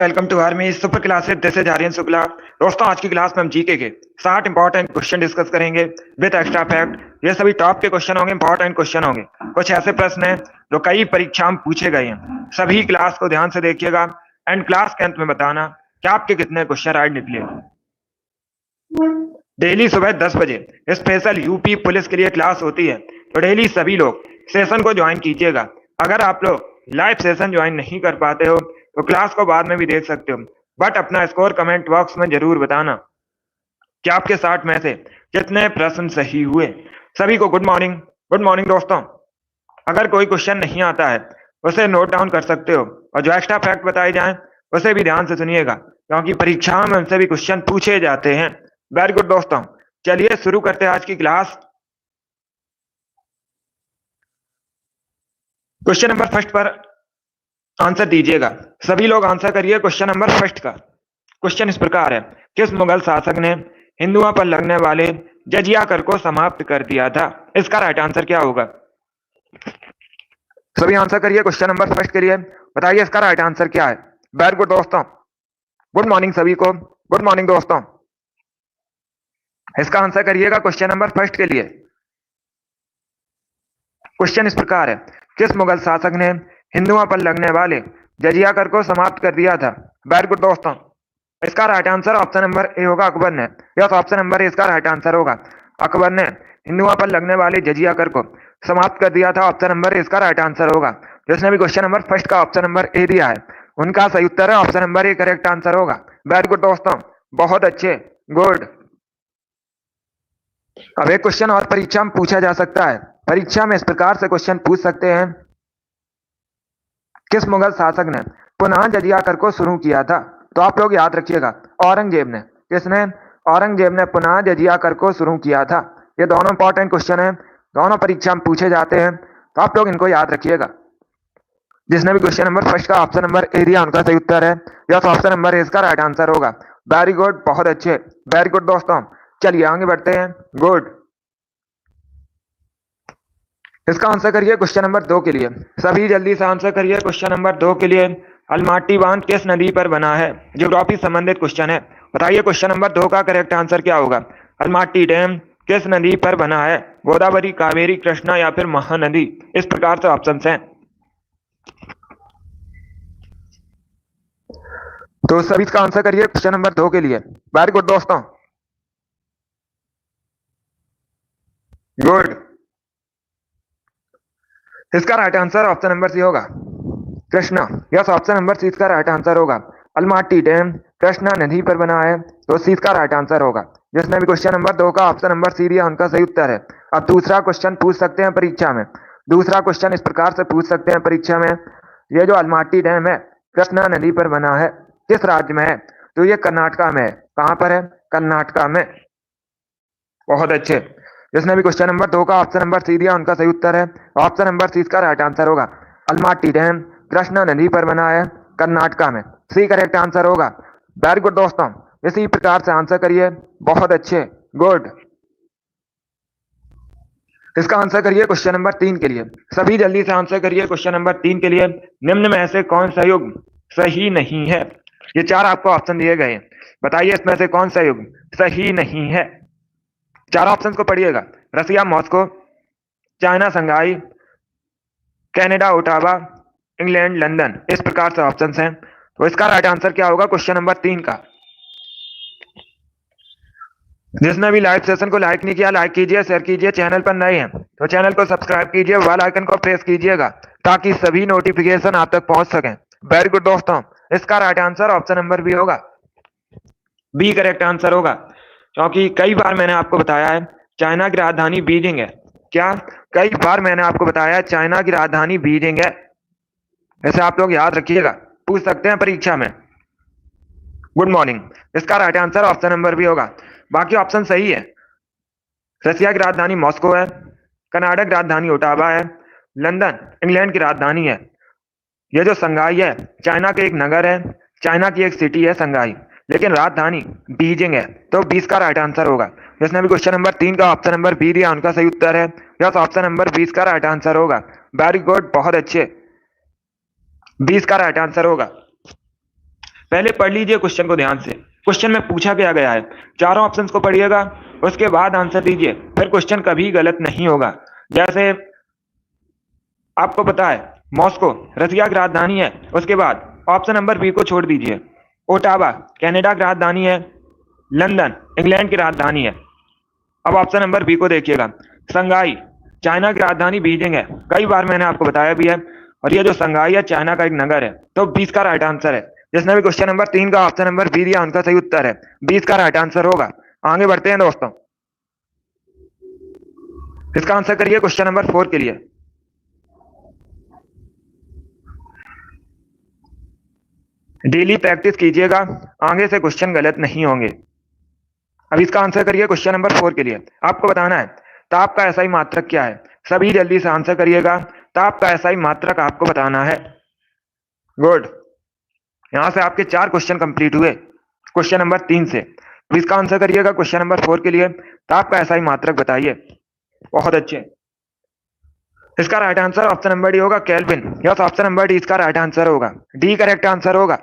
Welcome to army super classes. This is Aryan Shukla. दोस्तों, आज की क्लास में हम जीके के 60 इंपॉर्टेंट क्वेश्चन डिस्कस करेंगे विद एक्स्ट्रा फैक्ट। ये सभी टॉप के क्वेश्चन होंगे, इंपॉर्टेंट क्वेश्चन होंगे। कुछ ऐसे प्रश्न हैं जो कई परीक्षा में पूछे गए हैं। सभी क्लास को ध्यान से देखिएगा एंड क्लास के अंत में बताना कि आपके कितने क्वेश्चन राइट निकले। डेली सुबह 10 बजे स्पेशल यूपी पुलिस के लिए क्लास होती है, तो डेली सभी लोग सेशन को ज्वाइन कीजिएगा। अगर आप लोग लाइव सेशन ज्वाइन नहीं कर पाते हो तो क्लास को बाद में भी देख सकते हो, बट अपना स्कोर कमेंट बॉक्स में जरूर बताना कि आपके 60 में से कितने प्रश्न सही हुए। सभी को गुड मॉर्निंग। गुड मॉर्निंग दोस्तों। अगर कोई क्वेश्चन नहीं आता है उसे नोट डाउन कर सकते हो, और जो एक्स्ट्रा फैक्ट बताए जाएं उसे भी ध्यान से सुनिएगा, क्योंकि परीक्षाओं में उनसे भी क्वेश्चन पूछे जाते हैं। वेरी गुड दोस्तों, चलिए शुरू करते हैं आज की क्लास। क्वेश्चन नंबर फर्स्ट पर आंसर दीजिएगा। सभी लोग आंसर करिए क्वेश्चन नंबर फर्स्ट का। क्वेश्चन इस प्रकार है, किस मुगल शासक ने हिंदुओं पर लगने वाले जजिया कर को समाप्त कर दिया था? इसका राइट आंसर क्या होगा? सभी आंसर करिए क्वेश्चन नंबर फर्स्ट के लिए। बताइए इसका राइट आंसर क्या है। वेरी गुड दोस्तों, गुड मॉर्निंग सभी को। गुड मॉर्निंग दोस्तों। इसका आंसर करिएगा क्वेश्चन नंबर फर्स्ट के लिए। क्वेश्चन इस प्रकार है, किस मुगल शासक ने हिंदुओं पर लगने वाले जजिया कर को समाप्त कर दिया था? वेरी गुड दोस्तों। इसका right answer option number A होगा, अकबर ने। यस, ऑप्शन नंबर ए इसका राइट आंसर होगा। अकबर ने हिंदुओं पर लगने वाले जजिया कर को समाप्त कर दिया था। ऑप्शन नंबर ए इसका राइट आंसर होगा। जिसने भी क्वेश्चन नंबर फर्स्ट का ऑप्शन नंबर ए दिया है उनका सही उत्तर है option number A correct answer होगा। वेरी गुड दोस्तों, बहुत अच्छे, गुड। अब एक क्वेश्चन और परीक्षा में पूछा जा सकता है। परीक्षा में इस प्रकार से क्वेश्चन पूछ सकते हैं, किस मुगल शासक ने पुनः जजिया कर को शुरू किया था? तो आप लोग याद रखिएगा, औरंगजेब ने। किसने? औरंगजेब ने पुनः जजिया कर को शुरू किया था। ये दोनों इंपॉर्टेंट क्वेश्चन है, दोनों परीक्षा में पूछे जाते हैं, तो आप लोग इनको याद रखिएगा। जिसने भी क्वेश्चन नंबर फर्स्ट का ऑप्शन नंबर ए दिया उनका सही उत्तर है यस, ऑप्शन नंबर ए इसका राइट आंसर होगा। वेरी गुड, बहुत अच्छे, वेरी गुड दोस्तों। चलिए आगे बढ़ते हैं। गुड। इसका आंसर करिए क्वेश्चन नंबर 2 के लिए। सभी जल्दी से आंसर करिए क्वेश्चन नंबर 2 के लिए। अलमाटी बांध किस नदी पर बना है? ज्योग्राफी संबंधित क्वेश्चन है। बताइए क्वेश्चन नंबर 2 का करेक्ट आंसर क्या होगा। अलमाटी डैम किस नदी पर बना है? गोदावरी, कावेरी, कृष्णा या फिर महानदी? इस प्रकार से ऑप्शन हैं। तो सभी इसका आंसर करिए क्वेश्चन नंबर 2 के लिए। वेरी गुड दोस्तों, गुड। इसका right answer option number C होगा, Krishna. Yes, option number C इसका राइट आंसर होगा। अलमाटी डैम कृष्णा नदी पर बना है, तो सी इसका राइट आंसर होगा। जिसने भी क्वेश्चन नंबर 2 का ऑप्शन नंबर सी दिया उनका सही उत्तर है। अब दूसरा क्वेश्चन पूछ सकते हैं परीक्षा में। दूसरा क्वेश्चन इस प्रकार से पूछ सकते हैं परीक्षा में, ये जो अलमाटी डैम है कृष्णा नदी पर बना है, किस राज्य में है? तो ये कर्नाटका में है। कहां पर है? कर्नाटका में। बहुत अच्छे। जिसने भी क्वेश्चन नंबर 2 का ऑप्शन नंबर सी दिया उनका सही उत्तर है ऑप्शन नंबर सी इसका राइट आंसर होगा। अलमाटी डैम कृष्णा नदी पर बना है, कर्नाटका में। सी करेक्ट आंसर होगा। वेरी गुड दोस्तों, इसी प्रकार से आंसर करिए। बहुत अच्छे, गुड। इसका आंसर करिए क्वेश्चन नंबर 3 के लिए। सभी जल्दी से आंसर करिए क्वेश्चन नंबर 3 के लिए। निम्न में से कौन सा युग सही नहीं है? ये 4 आपको ऑप्शन दिए गए हैं। बताइए इसमें से कौन सा युग सही नहीं है। 4 ऑप्शन को पढ़िएगा। रसिया मॉस्को, चाइना संघाई, कनाडा ओटावा, इंग्लैंड लंदन। इस प्रकार से ऑप्शंस हैं। तो इसका राइट आंसर क्या होगा क्वेश्चन नंबर 3 का? जिसने भी लाइव सेशन को लाइक नहीं किया, लाइक कीजिए, शेयर कीजिए। चैनल पर नए हैं तो चैनल को सब्सक्राइब कीजिए, बेल आइकन को प्रेस कीजिएगा ताकि सभी नोटिफिकेशन आप तक पहुंच सकें। वेरी गुड दोस्तों, इसका right answer option number B होगा। बी करेक्ट आंसर होगा, क्योंकि कई बार मैंने आपको बताया है चाइना की राजधानी बीजिंग है। क्या? कई बार मैंने आपको बताया चाइना की राजधानी बीजिंग है। ऐसे आप लोग याद रखिएगा, पूछ सकते हैं परीक्षा में। Good morning. इसका right answer option number B होगा। बाकी ऑप्शन सही है। रसिया की राजधानी मॉस्को है, कनाडा की राजधानी ओटावा है, लंदन इंग्लैंड की राजधानी है। ये जो संघाई है चाइना के एक नगर है, चाइना की एक सिटी है संघाई, लेकिन राजधानी बीजिंग है। तो 20 का राइट आंसर होगा। जिसने भी क्वेश्चन नंबर 3 का ऑप्शन नंबर बी दिया उनका सही उत्तर है यस, ऑप्शन नंबर 20 का राइट आंसर होगा। वेरी गुड, बहुत अच्छे, 20 का राइट आंसर होगा। पहले पढ़ लीजिए क्वेश्चन को ध्यान से। क्वेश्चन में पूछा क्या गया है, चारों ऑप्शंस को पढ़िएगा, उसके बाद आंसर दीजिए, फिर क्वेश्चन कभी गलत नहीं होगा। जैसे आपको पता है मॉस्को रसिया की राजधानी है, उसके बाद ऑप्शन नंबर बी को छोड़ दीजिए, ओटावा कनाडा की राजधानी है, लंदन इंग्लैंड की राजधानी है। अब ऑप्शन नंबर बी को देखिएगा, संघाई चाइना की राजधानी बीजिंग है, कई बार मैंने आपको बताया भी है, और ये जो संघाई है चाइना का एक नगर है, तो 20 का राइट आंसर है। जिसने भी क्वेश्चन नंबर 3 का ऑप्शन नंबर बी दिया उनका सही उत्तर है, 20 का राइट आंसर होगा। आगे बढ़ते हैं दोस्तों, इसका आंसर करिए क्वेश्चन नंबर 4 के लिए। डेली प्रैक्टिस कीजिएगा, आगे से क्वेश्चन गलत नहीं होंगे। अब इसका आंसर करिए क्वेश्चन नंबर 4 के लिए। आपको बताना है ताप का एसआई मात्रक क्या है, सभी जल्दी से आंसर करिएगा। ताप का एसआई मात्रक आपको बताना है। गुड, यहां से आपके 4 क्वेश्चन कंप्लीट हुए क्वेश्चन नंबर 3 से। अब इसका आंसर करिएगा क्वेश्चन नंबर 4 के लिए, ताप का एसआई मात्रक बताइए। बहुत अच्छे, इसका right answer option number D होगा, Kelvin. Yes, option number D इसका राइट आंसर होगा, डी करेक्ट आंसर होगा।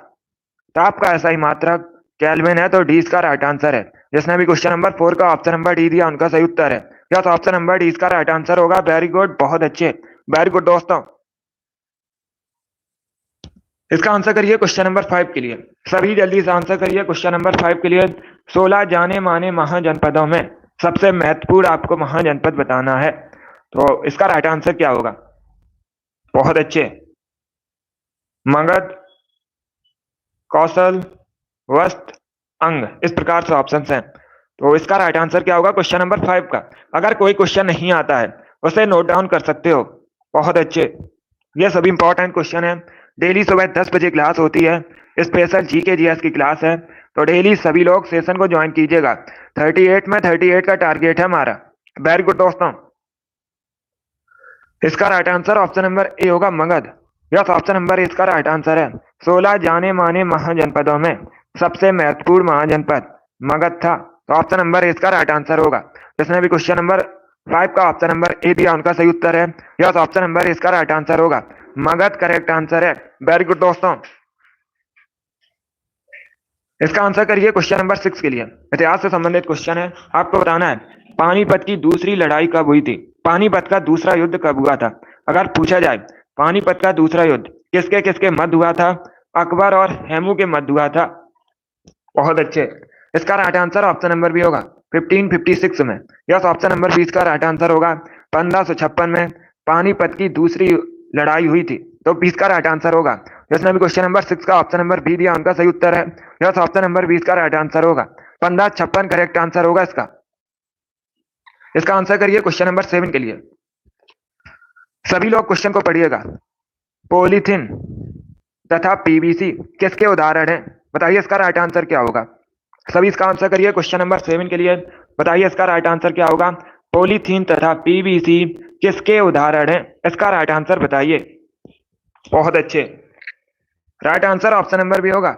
ताप का एसआई मात्रक केल्विन है, तो डी इसका राइट आंसर है। जिसने भी क्वेश्चन नंबर 4 का ऑप्शन नंबर डी दिया उनका सही उत्तर है। यस, ऑप्शन नंबर डी इसका राइट आंसर होगा। वेरी गुड, बहुत अच्छे, वेरी गुड दोस्तों। इसका आंसर करिए क्वेश्चन नंबर 5 के लिए, सभी जल्दी से आंसर करिए क्वेश्चन नंबर 5 के लिए। 16 जाने माने महाजनपदों में सबसे महत्वपूर्ण आपको महाजनपद बताना है, तो इसका राइट आंसर क्या होगा? बहुत अच्छे, मगध, कौशल, वस्त, अंग, इस प्रकार से ऑप्शन हैं। तो इसका राइट आंसर क्या होगा क्वेश्चन नंबर 5 का? अगर कोई क्वेश्चन नहीं आता है उसे नोट डाउन कर सकते हो। बहुत अच्छे, ये सभी इंपॉर्टेंट क्वेश्चन है। डेली सुबह 10 बजे क्लास होती है, स्पेशल जीके जीएस की क्लास है, तो डेली सभी लोग सेशन को ज्वाइन कीजिएगा। 38 में 38 का टारगेट है हमारा। वेरी गुड दोस्तों, इसका right answer option number A होगा, मगध। यस, ऑप्शन नंबर इसका राइट आंसर है। 16 जाने माने महाजनपदों में सबसे महत्वपूर्ण महाजनपद मगध था, तो ऑप्शन नंबर इसका राइट आंसर होगा। जिसने भी क्वेश्चन नंबर 5 का ऑप्शन नंबर ए दिया उनका सही उत्तर है। यस, ऑप्शन नंबर इसका राइट आंसर होगा, मगध करेक्ट आंसर है। वेरी गुड दोस्तों, इसका आंसर करिए क्वेश्चन नंबर 6 के लिए। इतिहास से संबंधित क्वेश्चन है, आपको बताना है पानीपत की दूसरी लड़ाई कब हुई थी, पानीपत का दूसरा युद्ध कब हुआ था। अगर पूछा जाए पानीपत का दूसरा युद्ध किसके किसके मध्य हुआ था, अकबर और हेमू के मध्य हुआ था। बहुत अच्छे, इसका right answer option number B होगा, 1556 में। यस, ऑप्शन नंबर 20 का राइट आंसर होगा। 1556 में पानीपत की दूसरी लड़ाई हुई थी, तो 20 का राइट आंसर होगा। जिसने भी क्वेश्चन नंबर 6 का ऑप्शन नंबर बी दिया उनका सही उत्तर है। यस, ऑप्शन नंबर 20 का राइट आंसर होगा, 1556 करेक्ट आंसर होगा इसका। इसका आंसर करिए क्वेश्चन नंबर 7 के लिए। सभी लोग क्वेश्चन को पढ़िएगा। पॉलीथीन तथा पीवीसी किसके उदाहरण हैं, बताइए इसका राइट आंसर क्या होगा। सभी इसका आंसर करिए क्वेश्चन नंबर 7 के लिए, बताइए इसका राइट आंसर क्या होगा। पॉलीथीन तथा पीवीसी किसके उदाहरण हैं, इसका राइट आंसर बताइए। बहुत अच्छे, right answer option number B होगा,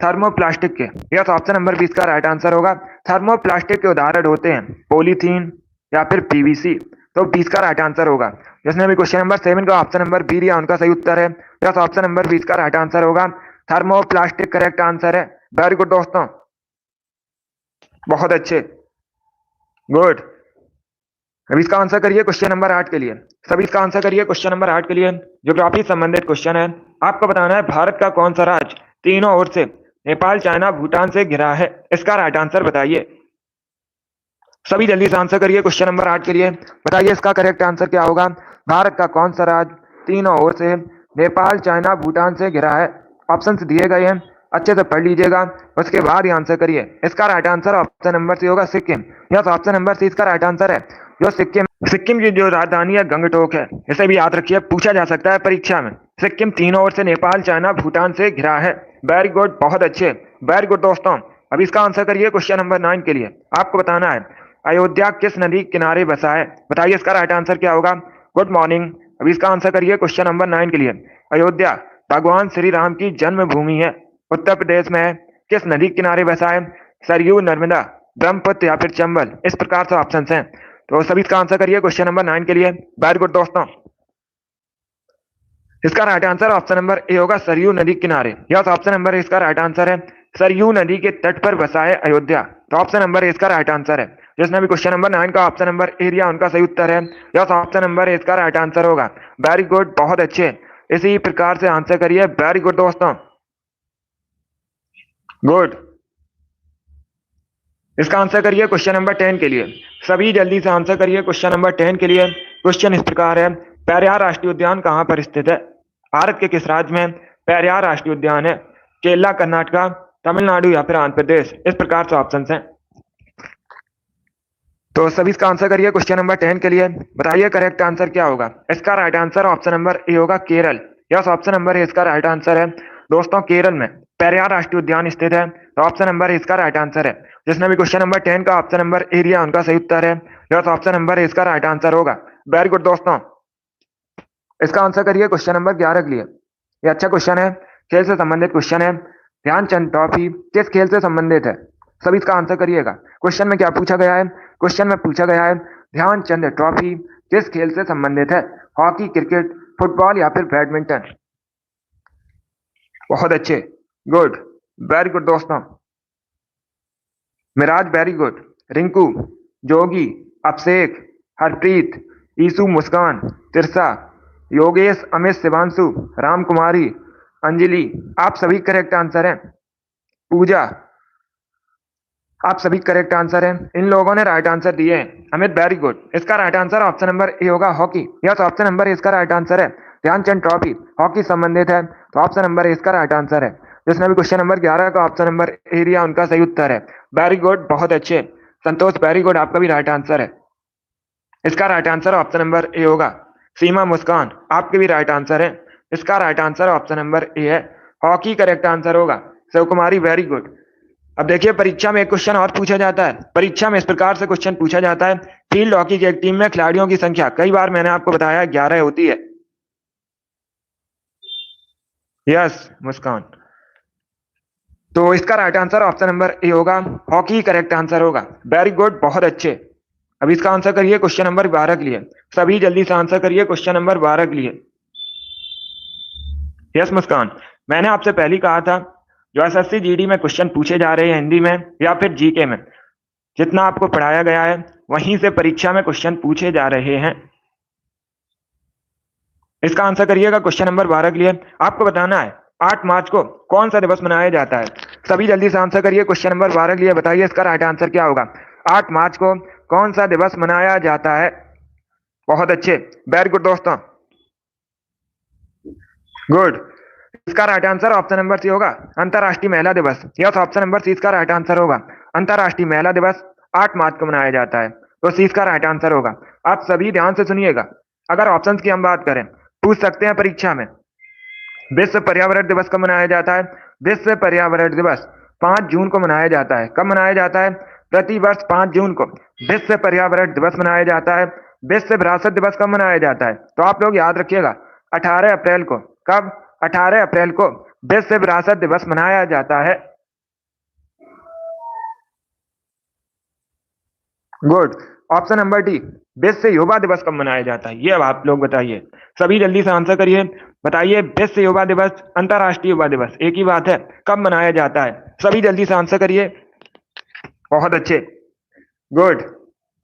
थर्मोप्लास्टिक के। यस, ऑप्शन नंबर 20 का राइट आंसर होगा। थर्मोप्लास्टिक के उदाहरण होते हैं पॉलीथीन या फिर पीवीसी, तो 20 का राइट आंसर होगा। जिसने भी क्वेश्चन नंबर 7 का ऑप्शन नंबर बी दिया उनका सही उत्तर है। यस, ऑप्शन नंबर 20 का राइट आंसर होगा, थर्मोप्लास्टिक करेक्ट आंसर है। वेरी गुड दोस्तों, बहुत अच्छे, गुड। अब इसका आंसर करिए क्वेश्चन नंबर 8 के लिए। सभी इसका आंसर करिए क्वेश्चन नंबर 8 के लिए। ज्योग्राफी संबंधित क्वेश्चन है, आपको बताना है भारत का कौन सा राज्य तीनों ओर से नेपाल, चाइना, भूटान से घिरा है, इसका राइट आंसर बताइए। सभी जल्दी से आंसर करिए क्वेश्चन नंबर 8 के लिए, बताइए इसका करेक्ट आंसर क्या होगा। भारत का कौन सा राज्य तीनों ओर से नेपाल, चाइना, भूटान से घिरा है। ऑप्शन दिए गए हैं, अच्छे से पढ़ लीजिएगा, उसके बाद ही आंसर करिए। इसका right answer option number C होगा, Sikkim. Yes, option number C इसका राइट आंसर है। जो सिक्किम की जो राजधानी है गंगटोक है, इसे भी याद रखिए, पूछा जा सकता है परीक्षा में। सिक्किम तीनों ओर से नेपाल, चाइना, भूटान से घिरा है। वेरी गुड, बहुत अच्छे, वेरी गुड दोस्तों। अब इसका आंसर करिए क्वेश्चन नंबर 9 के लिए। आपको बताना है अयोध्या किस नदी किनारे बसा है, बताइए इसका राइट आंसर क्या होगा। Good morning. अब इसका आंसर करिए क्वेश्चन नंबर 9 के लिए। अयोध्या भगवान श्री राम की जन्मभूमि है, उत्तर प्रदेश में है, किस नदी किनारे बसा है। सरयू, नर्मदा, ब्रह्मपुत्र या फिर चंबल, इस प्रकार से ऑप्शन हैं। तो सभी इसका आंसर करिए क्वेश्चन नंबर 9 के लिए। वेरी गुड दोस्तों, इसका right answer option number A होगा सरयू नदी किनारे। यस, ऑप्शन नंबर इसका राइट आंसर है। सरयू नदी के तट पर बसा है अयोध्या। तो ऑप्शन नंबर इसका राइट आंसर है। जिसने भी क्वेश्चन नंबर 9 का ऑप्शन नंबर ए दिया उनका सही उत्तर है। यस, ऑप्शन नंबर इसका राइट आंसर होगा। वेरी गुड, बहुत अच्छे। इसी प्रकार से आंसर करिए। वेरी गुड दोस्तों, गुड। इसका आंसर करिए क्वेश्चन नंबर 10 के लिए। सभी जल्दी से आंसर करिए क्वेश्चन नंबर 10 के लिए। क्वेश्चन इस प्रकार है, पेरियार राष्ट्रीय उद्यान कहां पर स्थित है? भारत के किस राज्य में पेरियार राष्ट्रीय उद्यान है? केरला, कर्नाटका, तमिलनाडु या फिर आंध्र प्रदेश? इस प्रकार से ऑप्शन हैं। तो सभी इसका आंसर करिए क्वेश्चन नंबर 10 के लिए। बताइए करेक्ट आंसर क्या होगा? इसका right answer option number A होगा, Kerala. Yes, option number A इसका राइट आंसर है। दोस्तों, केरल में पेरियार राष्ट्रीय उद्यान स्थित है। तो ऑप्शन नंबर इसका राइट आंसर है। जिसने भी क्वेश्चन नंबर 10 का ऑप्शन नंबर ए दिया उनका सही उत्तर है। यस, ऑप्शन नंबर इसका राइट आंसर होगा। वेरी गुड दोस्तों। इसका आंसर करिए क्वेश्चन नंबर 11 के लिए। ये अच्छा क्वेश्चन है, खेल से संबंधित क्वेश्चन है। ध्यानचंद ट्रॉफी किस खेल से संबंधित है? सभी इसका आंसर करिएगा। क्वेश्चन में क्या पूछा गया है? क्वेश्चन में पूछा गया है ध्यानचंद ट्रॉफी किस खेल से संबंधित है? हॉकी, क्रिकेट, फुटबॉल या फिर बैडमिंटन? बहुत अच्छे, गुड, वेरी गुड दोस्तों। मिराज वेरी गुड, रिंकू, जोगी, अभिषेक, हरप्रीत, ईसु, मुस्कान, तिरसा, योगेश, अमित, शिवांशु, राम कुमारी, अंजलि, आप सभी करेक्ट आंसर हैं। पूजा, आप सभी करेक्ट आंसर हैं। इन लोगों ने राइट आंसर दिए हैं। Amit very good. इसका right answer option number A होगा, हॉकी। यस, ऑप्शन नंबर इसका राइट आंसर है। ध्यानचंद ट्रॉफी हॉकी संबंधित है। तो ऑप्शन नंबर इसका राइट आंसर है। जिसने भी क्वेश्चन नंबर 11 का ऑप्शन नंबर ए दिया उनका सही उत्तर है। वेरी गुड, बहुत अच्छे। संतोष वेरी गुड, आपका भी राइट आंसर है। इसका right answer option number A होगा। सीमा, मुस्कान, आपके भी राइट आंसर है। इसका राइट आंसर ऑप्शन नंबर ए है, हॉकी करेक्ट आंसर होगा। शिव कुमारी वेरी गुड। अब देखिए, परीक्षा में एक क्वेश्चन और पूछा जाता है। परीक्षा में इस प्रकार से क्वेश्चन पूछा जाता है, फील्ड हॉकी की एक टीम में खिलाड़ियों की संख्या, कई बार मैंने आपको बताया 11 होती है। यस, मुस्कान। तो इसका right answer option number A होगा, हॉकी करेक्ट आंसर होगा। वेरी गुड, बहुत अच्छे। अब इसका आंसर करिए क्वेश्चन नंबर 12 के लिए। सभी जल्दी से आंसर करिए क्वेश्चन नंबर 12 के लिए। यस, मुस्कान, मैंने आपसे पहले ही कहा था, जो एसएससी जीडी में क्वेश्चन पूछे जा रहे हैं हिंदी में या फिर जीके में, जितना आपको पढ़ाया गया है वहीं से परीक्षा में क्वेश्चन पूछे जा रहे हैं। इसका आंसर करिएगा क्वेश्चन नंबर 12 के लिए। आपको बताना है 8 मार्च को कौन सा दिवस मनाया जाता है? सभी जल्दी से आंसर करिए क्वेश्चन नंबर 12 के लिए। बताइए इसका राइट आंसर क्या होगा? 8 मार्च को कौन सा दिवस मनाया जाता है? बहुत अच्छे, वेरी गुड दोस्तों, गुड। इसका right answer option number C होगा, अंतरराष्ट्रीय महिला दिवस। यस, ऑप्शन नंबर सी इसका राइट आंसर होगा। अंतरराष्ट्रीय महिला दिवस 8 मार्च को मनाया जाता है। तो सी इसका राइट आंसर होगा। आप सभी ध्यान से सुनिएगा। अगर ऑप्शन की हम बात करें, पूछ सकते हैं परीक्षा में, विश्व पर्यावरण दिवस कब मनाया जाता है? विश्व पर्यावरण दिवस 5 जून को मनाया जाता है। कब मनाया जाता है? प्रतिवर्ष 5 जून को विश्व पर्यावरण दिवस मनाया जाता है। विश्व विरासत दिवस कब मनाया जाता है? तो आप लोग याद रखिएगा, 18 अप्रैल को। कब? 18 अप्रैल को विश्व विरासत दिवस मनाया जाता है। गुड। ऑप्शन नंबर डी, विश्व युवा दिवस कब मनाया जाता है? ये अब आप लोग बताइए। सभी जल्दी से आंसर करिए। बताइए, विश्व युवा दिवस, अंतरराष्ट्रीय युवा दिवस एक ही बात है, कब मनाया जाता है? सभी जल्दी से आंसर करिए। बहुत अच्छे, गुड,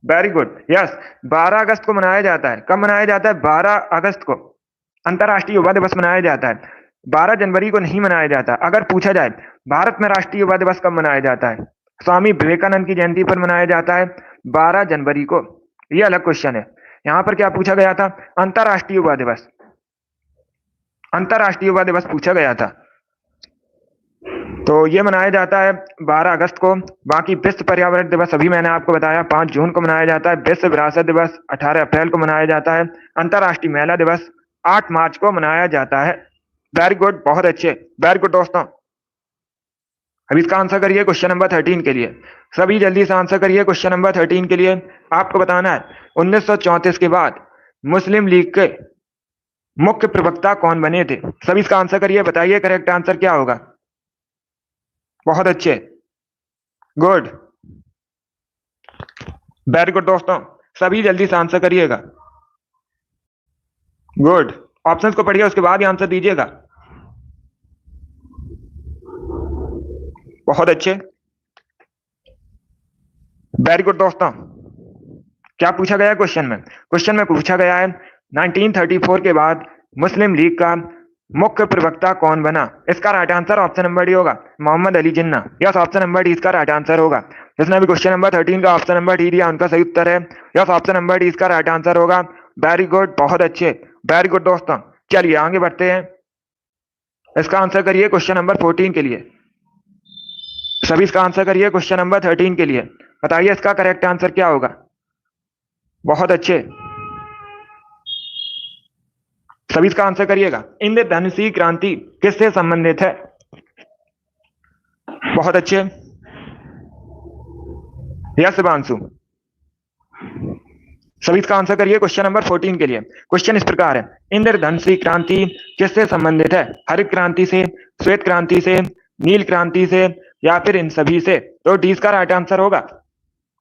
वेरी गुड। यस, 12 अगस्त को मनाया जाता है। कब मनाया जाता है? 12 अगस्त को अंतरराष्ट्रीय युवा दिवस मनाया जाता है। 12 जनवरी को नहीं मनाया जाता। अगर पूछा जाए भारत में राष्ट्रीय युवा दिवस कब मनाया जाता है? स्वामी विवेकानंद की जयंती पर मनाया जाता है, 12 जनवरी को। ये अलग क्वेश्चन है। यहां पर क्या पूछा गया था? अंतरराष्ट्रीय युवा दिवस, अंतरराष्ट्रीय युवा दिवस पूछा गया था। तो ये मनाया जाता है 12 अगस्त को। बाकी विश्व पर्यावरण दिवस अभी मैंने आपको बताया 5 जून को मनाया जाता है। विश्व विरासत दिवस 18 अप्रैल को मनाया जाता है। अंतरराष्ट्रीय महिला दिवस 8 मार्च को मनाया जाता है। वेरी गुड, बहुत अच्छे, वेरी गुड दोस्तों। अब इसका आंसर करिए क्वेश्चन नंबर 13 के लिए। सभी जल्दी से आंसर करिए क्वेश्चन नंबर 13 के लिए। आपको बताना है 1934 के बाद मुस्लिम लीग के मुख्य प्रवक्ता कौन बने थे? सभी इसका आंसर करिए। बताइए करेक्ट आंसर क्या होगा? बहुत अच्छे, गुड, वेरी गुड दोस्तों। सभी जल्दी से आंसर करिएगा। गुड, ऑप्शंस को पढ़िए, उसके बाद ही आंसर दीजिएगा। बहुत अच्छे, वेरी गुड दोस्तों। क्या पूछा गया है क्वेश्चन में? क्वेश्चन में पूछा गया है 1934 के बाद मुस्लिम लीग का मुख्य प्रवक्ता कौन बना? इसका right answer option number D होगा, Mohammad Ali Jinnah. Yes, option number D इसका राइट आंसर होगा। जिसने भी क्वेश्चन नंबर 13 का ऑप्शन नंबर डी दिया उनका सही उत्तर है। यस, ऑप्शन नंबर डी इसका राइट आंसर होगा। वेरी गुड, बहुत अच्छे, वेरी गुड दोस्तों। चलिए आगे बढ़ते हैं। इसका आंसर करिए क्वेश्चन नंबर 14 के लिए। सभी इसका आंसर करिए क्वेश्चन नंबर 13 के लिए। बताइए इसका करेक्ट आंसर क्या होगा? बहुत अच्छे, सभी इसका आंसर करिएगा। इंद्रधनुषी क्रांति किससे संबंधित है? बहुत अच्छे, यस शुभांशु। सभी इसका आंसर करिए क्वेश्चन नंबर 14 के लिए। क्वेश्चन इस प्रकार है, इंद्रधनुषी क्रांति किससे संबंधित है? हरित क्रांति से, श्वेत क्रांति से, नील क्रांति से, या फिर इन सभी से? तो डी इसका राइट आंसर होगा।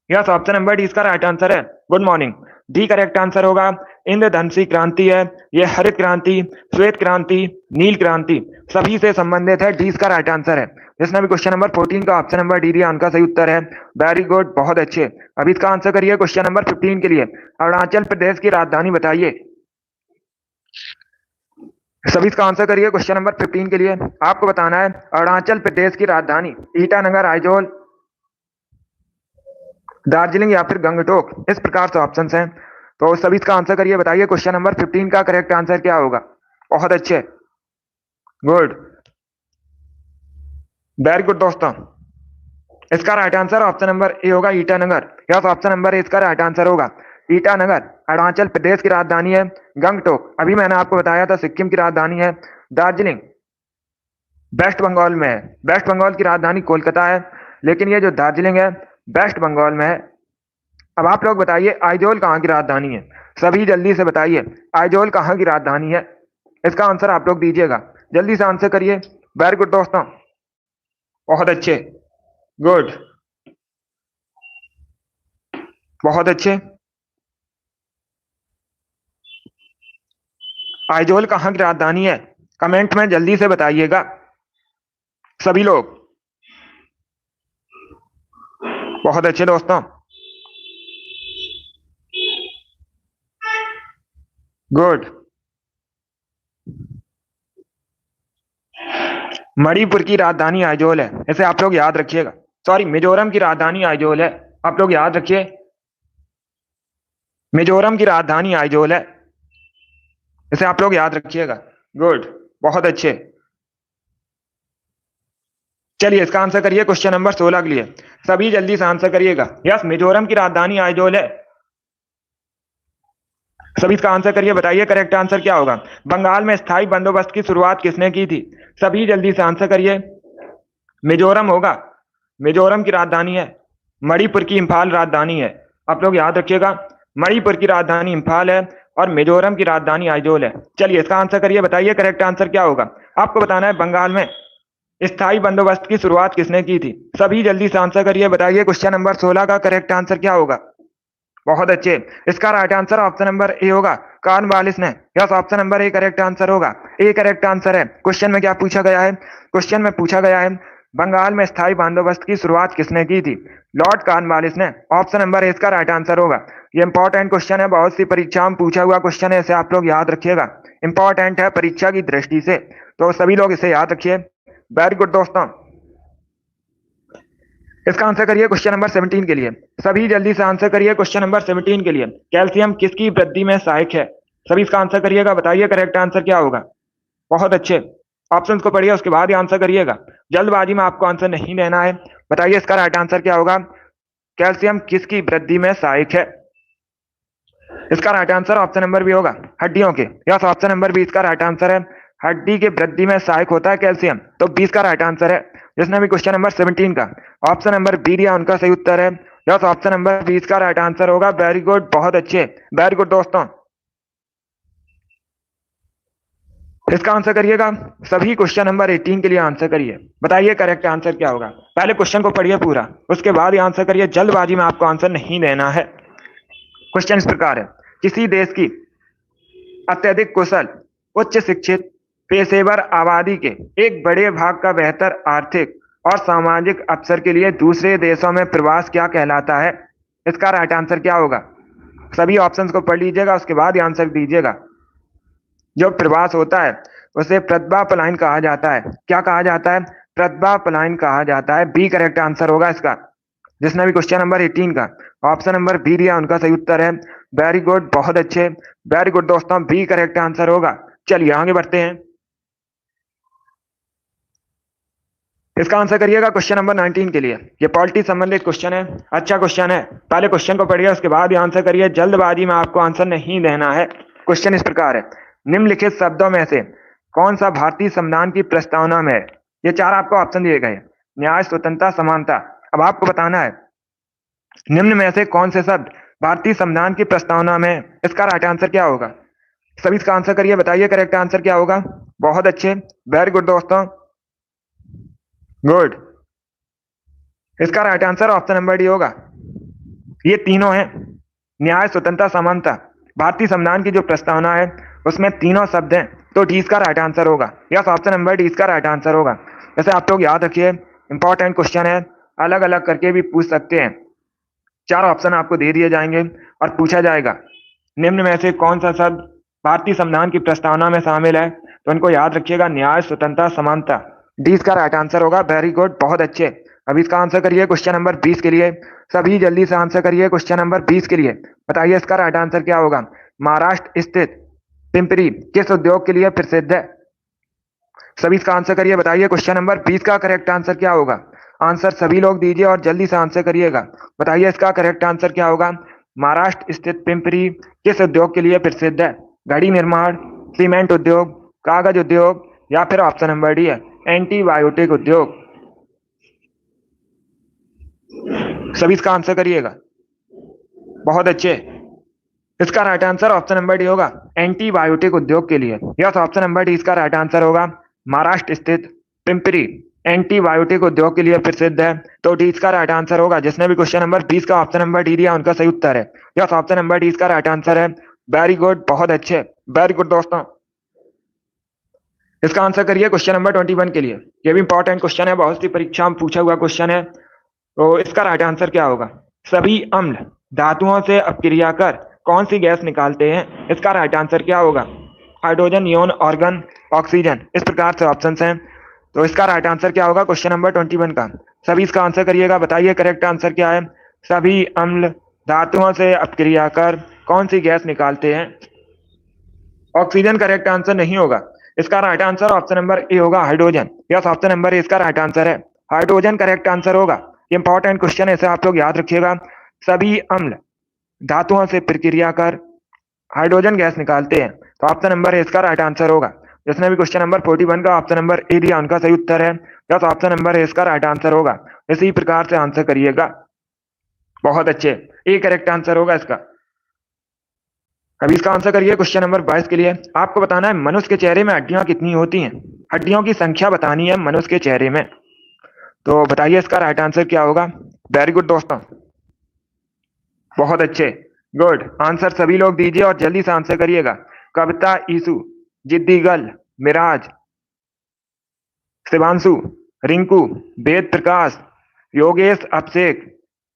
यस, ऑप्शन नंबर डी इसका राइट आंसर है। Good morning, D correct answer होगा। इंद्रधनुषी क्रांति है, ये हरित क्रांति, श्वेत क्रांति, नील क्रांति सभी से संबंधित है। डी इसका राइट आंसर है। जिसने भी क्वेश्चन नंबर 14 का ऑप्शन नंबर डी दिया उनका सही उत्तर है। वेरी गुड, बहुत अच्छे। अभी इसका आंसर करिए क्वेश्चन नंबर 15 के लिए। अरुणाचल प्रदेश की राजधानी बताइए। सभी इसका आंसर करिए क्वेश्चन नंबर 15 के लिए। आपको बताना है अरुणाचल प्रदेश की राजधानी ईटानगर, आइजोल, दार्जिलिंग या फिर गंगटोक। इस प्रकार से ऑप्शंस हैं, तो सभी इसका आंसर करिए। बताइए क्वेश्चन नंबर 15 का करेक्ट आंसर क्या होगा? बहुत अच्छे, गुड, वेरी गुड दोस्तों। इसका right answer option number A होगा, Itanagar. Yes, option number A इसका राइट आंसर होगा। ईटानगर अरुणाचल प्रदेश की राजधानी है। गंगटोक अभी मैंने आपको बताया था सिक्किम की राजधानी है। दार्जिलिंग वेस्ट बंगाल में है। वेस्ट बंगाल की राजधानी कोलकाता है, लेकिन ये जो दार्जिलिंग है वेस्ट बंगाल में है। अब आप लोग बताइए आइजोल कहाँ की राजधानी है? सभी जल्दी से बताइए आइजोल कहाँ की राजधानी है? इसका आंसर आप लोग दीजिएगा, जल्दी से आंसर करिए। वेरी गुड दोस्तों, बहुत अच्छे, गुड, बहुत अच्छे। आइजोल कहाँ की राजधानी है? कमेंट में जल्दी से बताइएगा सभी लोग। बहुत अच्छे दोस्तों, गुड। मणिपुर की राजधानी आइजोल है, इसे आप लोग याद रखिएगा। सॉरी, मिजोरम की राजधानी आइजोल है, आप लोग याद रखिए। मिजोरम की राजधानी आइजोल है, इसे आप लोग याद रखिएगा। गुड, बहुत अच्छे। चलिए इसका आंसर करिए क्वेश्चन नंबर 16 के लिए। सभी जल्दी से आंसर करिएगा। यस, मिजोरम की राजधानी आइजोल है। सभी इसका आंसर करिए। बताइए करेक्ट आंसर क्या होगा? बंगाल में स्थायी बंदोबस्त की शुरुआत किसने की थी? सभी जल्दी से आंसर करिए। मिजोरम होगा, मिजोरम की राजधानी है। मणिपुर की इम्फाल राजधानी है, आप लोग याद रखिएगा। मणिपुर की राजधानी इम्फाल है और मिजोरम की राजधानी आइजोल है। चलिए इसका आंसर करिए। बताइए करेक्ट आंसर क्या होगा? आपको बताना है बंगाल में स्थायी बंदोबस्त की शुरुआत किसने की थी? सभी जल्दी से आंसर करिए। बताइए क्वेश्चन नंबर 16 का करेक्ट आंसर क्या होगा? बहुत अच्छे, इसका right answer option number A होगा, कॉर्नवालिस ने। Yes, option number A correct answer होगा। ए करेक्ट आंसर है। क्वेश्चन में क्या पूछा गया है? क्वेश्चन में पूछा गया है बंगाल में स्थायी बंदोबस्त की शुरुआत किसने की थी? लॉर्ड कॉर्नवालिस ने। ऑप्शन नंबर ए इसका राइट आंसर होगा। ये इंपॉर्टेंट क्वेश्चन है, बहुत सी परीक्षाओं में पूछा हुआ क्वेश्चन है, इसे आप लोग याद रखिएगा। इंपॉर्टेंट है परीक्षा की दृष्टि से, तो सभी लोग इसे याद रखिए। वेरी गुड दोस्तों, इसका आंसर करिए क्वेश्चन नंबर 17 के लिए। सभी जल्दी से आंसर करिए क्वेश्चन नंबर 17 के लिए। कैल्शियम किसकी वृद्धि में सहायक है? सभी इसका आंसर करिएगा। बताइए करेक्ट आंसर क्या होगा? बहुत अच्छे, ऑप्शंस को पढ़िए उसके बाद ही आंसर करिएगा। जल्दबाजी में आपको आंसर नहीं देना है। बताइए इसका राइट आंसर क्या होगा? कैल्शियम किसकी वृद्धि में सहायक है? इसका right answer option number B होगा, हड्डियों के। यस, ऑप्शन नंबर बी इसका राइट आंसर है। हड्डी के वृद्धि में सहायक होता है कैल्शियम, तो 20 का राइट आंसर है। जिसने भी क्वेश्चन नंबर 17 का ऑप्शन नंबर बी दिया उनका सही उत्तर है। यस, ऑप्शन नंबर 20 का राइट आंसर होगा। वेरी गुड, बहुत अच्छे, वेरी गुड दोस्तों। इसका आंसर करिएगा। सभी क्वेश्चन नंबर 18 के लिए आंसर करिए। बताइए करेक्ट आंसर क्या होगा? पहले क्वेश्चन को पढ़िए पूरा, उसके बाद ही आंसर करिए। जल्दबाजी में आपको आंसर नहीं देना है। क्वेश्चन इस प्रकार है, किसी देश की अत्यधिक कुशल उच्च शिक्षित पेशेवर आबादी के एक बड़े भाग का बेहतर आर्थिक और सामाजिक अवसर के लिए दूसरे देशों में प्रवास क्या कहलाता है? इसका राइट आंसर क्या होगा? सभी ऑप्शंस को पढ़ लीजिएगा, उसके बाद आंसर दीजिएगा। जो प्रवास होता है उसे प्रतिभा पलायन कहा जाता है। क्या कहा जाता है? प्रतिभा पलायन कहा जाता है। बी करेक्ट आंसर होगा इसका। जिसने भी क्वेश्चन नंबर 18 का ऑप्शन नंबर बी दिया उनका सही उत्तर है। वेरी गुड, बहुत अच्छे, वेरी गुड दोस्तों, बी करेक्ट आंसर होगा। चलिए आगे बढ़ते हैं। इसका आंसर करिएगा क्वेश्चन नंबर 19 के लिए। ये पॉलिटी संबंधित क्वेश्चन है, अच्छा क्वेश्चन है। पहले क्वेश्चन को पढ़िए, उसके बाद आंसर करिए। जल्दबाजी में आपको आंसर नहीं देना है। क्वेश्चन इस प्रकार है, निम्नलिखित शब्दों में से कौन सा भारतीय संविधान की प्रस्तावना में है? ये चार आपको ऑप्शन दिए गए, न्याय, स्वतंत्रता, समानता। अब आपको बताना है निम्न में से कौन से शब्द भारतीय संविधान की प्रस्तावना में है। इसका राइट आंसर क्या होगा? सभी इसका आंसर करिए, बताइए करेक्ट आंसर क्या होगा। बहुत अच्छे, वेरी गुड दोस्तों, गुड। इसका right answer option number D होगा। ये तीनों हैं, न्याय, स्वतंत्रता, समानता। भारतीय संविधान की जो प्रस्तावना है उसमें तीनों शब्द हैं, तो डी इसका राइट आंसर होगा। यस, ऑप्शन नंबर डी इसका राइट आंसर होगा। जैसे आप लोग याद रखिए, इंपॉर्टेंट क्वेश्चन है, अलग अलग करके भी पूछ सकते हैं। चार ऑप्शन आपको दे दिए जाएंगे और पूछा जाएगा निम्न में से कौन सा शब्द भारतीय संविधान की प्रस्तावना में शामिल है, तो इनको याद रखिएगा, न्याय, स्वतंत्रता, समानता। डी इसका राइट आंसर होगा। वेरी गुड, बहुत अच्छे। अभी इसका आंसर करिए क्वेश्चन नंबर 20 के लिए। सभी जल्दी से आंसर करिए क्वेश्चन नंबर 20 के लिए। बताइए इसका राइट आंसर क्या होगा। महाराष्ट्र स्थित पिंपरी किस उद्योग के लिए प्रसिद्ध है? सभी इसका आंसर करिए, बताइए क्वेश्चन नंबर 20 का करेक्ट आंसर क्या होगा। आंसर सभी लोग दीजिए और जल्दी से आंसर करिएगा। बताइए इसका करेक्ट आंसर क्या होगा। महाराष्ट्र स्थित पिंपरी किस उद्योग के लिए प्रसिद्ध है? घड़ी निर्माण, सीमेंट उद्योग, कागज उद्योग, या फिर ऑप्शन नंबर डी है एंटीबायोटिक उद्योग। सभी इसका आंसर करिएगा, बहुत अच्छे। इसका right answer option number D होगा, एंटीबायोटिक उद्योग के लिए। यस, ऑप्शन नंबर डी इसका राइट आंसर होगा। महाराष्ट्र स्थित पिंपरी एंटीबायोटिक उद्योग के लिए प्रसिद्ध है, तो डी इसका राइट आंसर होगा। जिसने भी क्वेश्चन नंबर 20 का ऑप्शन नंबर डी दिया उनका सही उत्तर है। यस, ऑप्शन नंबर डी इसका राइट आंसर है। वेरी गुड, बहुत अच्छे, वेरी गुड दोस्तों। इसका आंसर करिए क्वेश्चन नंबर 21 के लिए। ये भी इंपॉर्टेंट क्वेश्चन है, बहुत सी परीक्षा में पूछा हुआ क्वेश्चन है। तो इसका राइट आंसर क्या होगा। सभी अम्ल धातुओं से अपक्रिया कर कौन सी गैस निकालते हैं? इसका राइट आंसर क्या होगा। हाइड्रोजन, नियोन, ऑर्गन, ऑक्सीजन, इस प्रकार से ऑप्शंस हैं। तो इसका राइट आंसर क्या होगा क्वेश्चन नंबर 21 का। सभी इसका आंसर करिएगा, बताइए करेक्ट आंसर क्या है। सभी अम्ल धातुओं से अपक्रिया कर कौन सी गैस निकालते हैं? ऑक्सीजन करेक्ट आंसर नहीं होगा। इसका right answer option number A होगा, hydrogen. Yes, option number A इसका राइट आंसर है। हाइड्रोजन करेक्ट आंसर होगा। इंपॉर्टेंट क्वेश्चन है, इसे आप लोग याद रखिएगा। सभी अम्ल धातुओं से प्रक्रिया कर हाइड्रोजन गैस निकालते हैं, तो ऑप्शन नंबर ए इसका राइट आंसर होगा। जिसने भी क्वेश्चन नंबर 41 का ऑप्शन नंबर ए दिया उनका सही उत्तर है। यस, ऑप्शन नंबर ए इसका राइट आंसर होगा। इसी प्रकार से आंसर करिएगा, बहुत अच्छे, ए करेक्ट आंसर होगा इसका। अभी इसका आंसर करिए क्वेश्चन नंबर 22 के लिए। आपको बताना है मनुष्य के चेहरे में हड्डियां कितनी होती हैं। हड्डियों की संख्या बतानी है मनुष्य के चेहरे में, तो बताइए इसका राइट आंसर क्या होगा। वेरी गुड दोस्तों, बहुत अच्छे, गुड। आंसर सभी लोग दीजिए और जल्दी से आंसर करिएगा। कविता, ईसु, जिद्दीगल, मिराज, शिवांशु, रिंकू, वेद प्रकाश, योगेश, अभिषेक,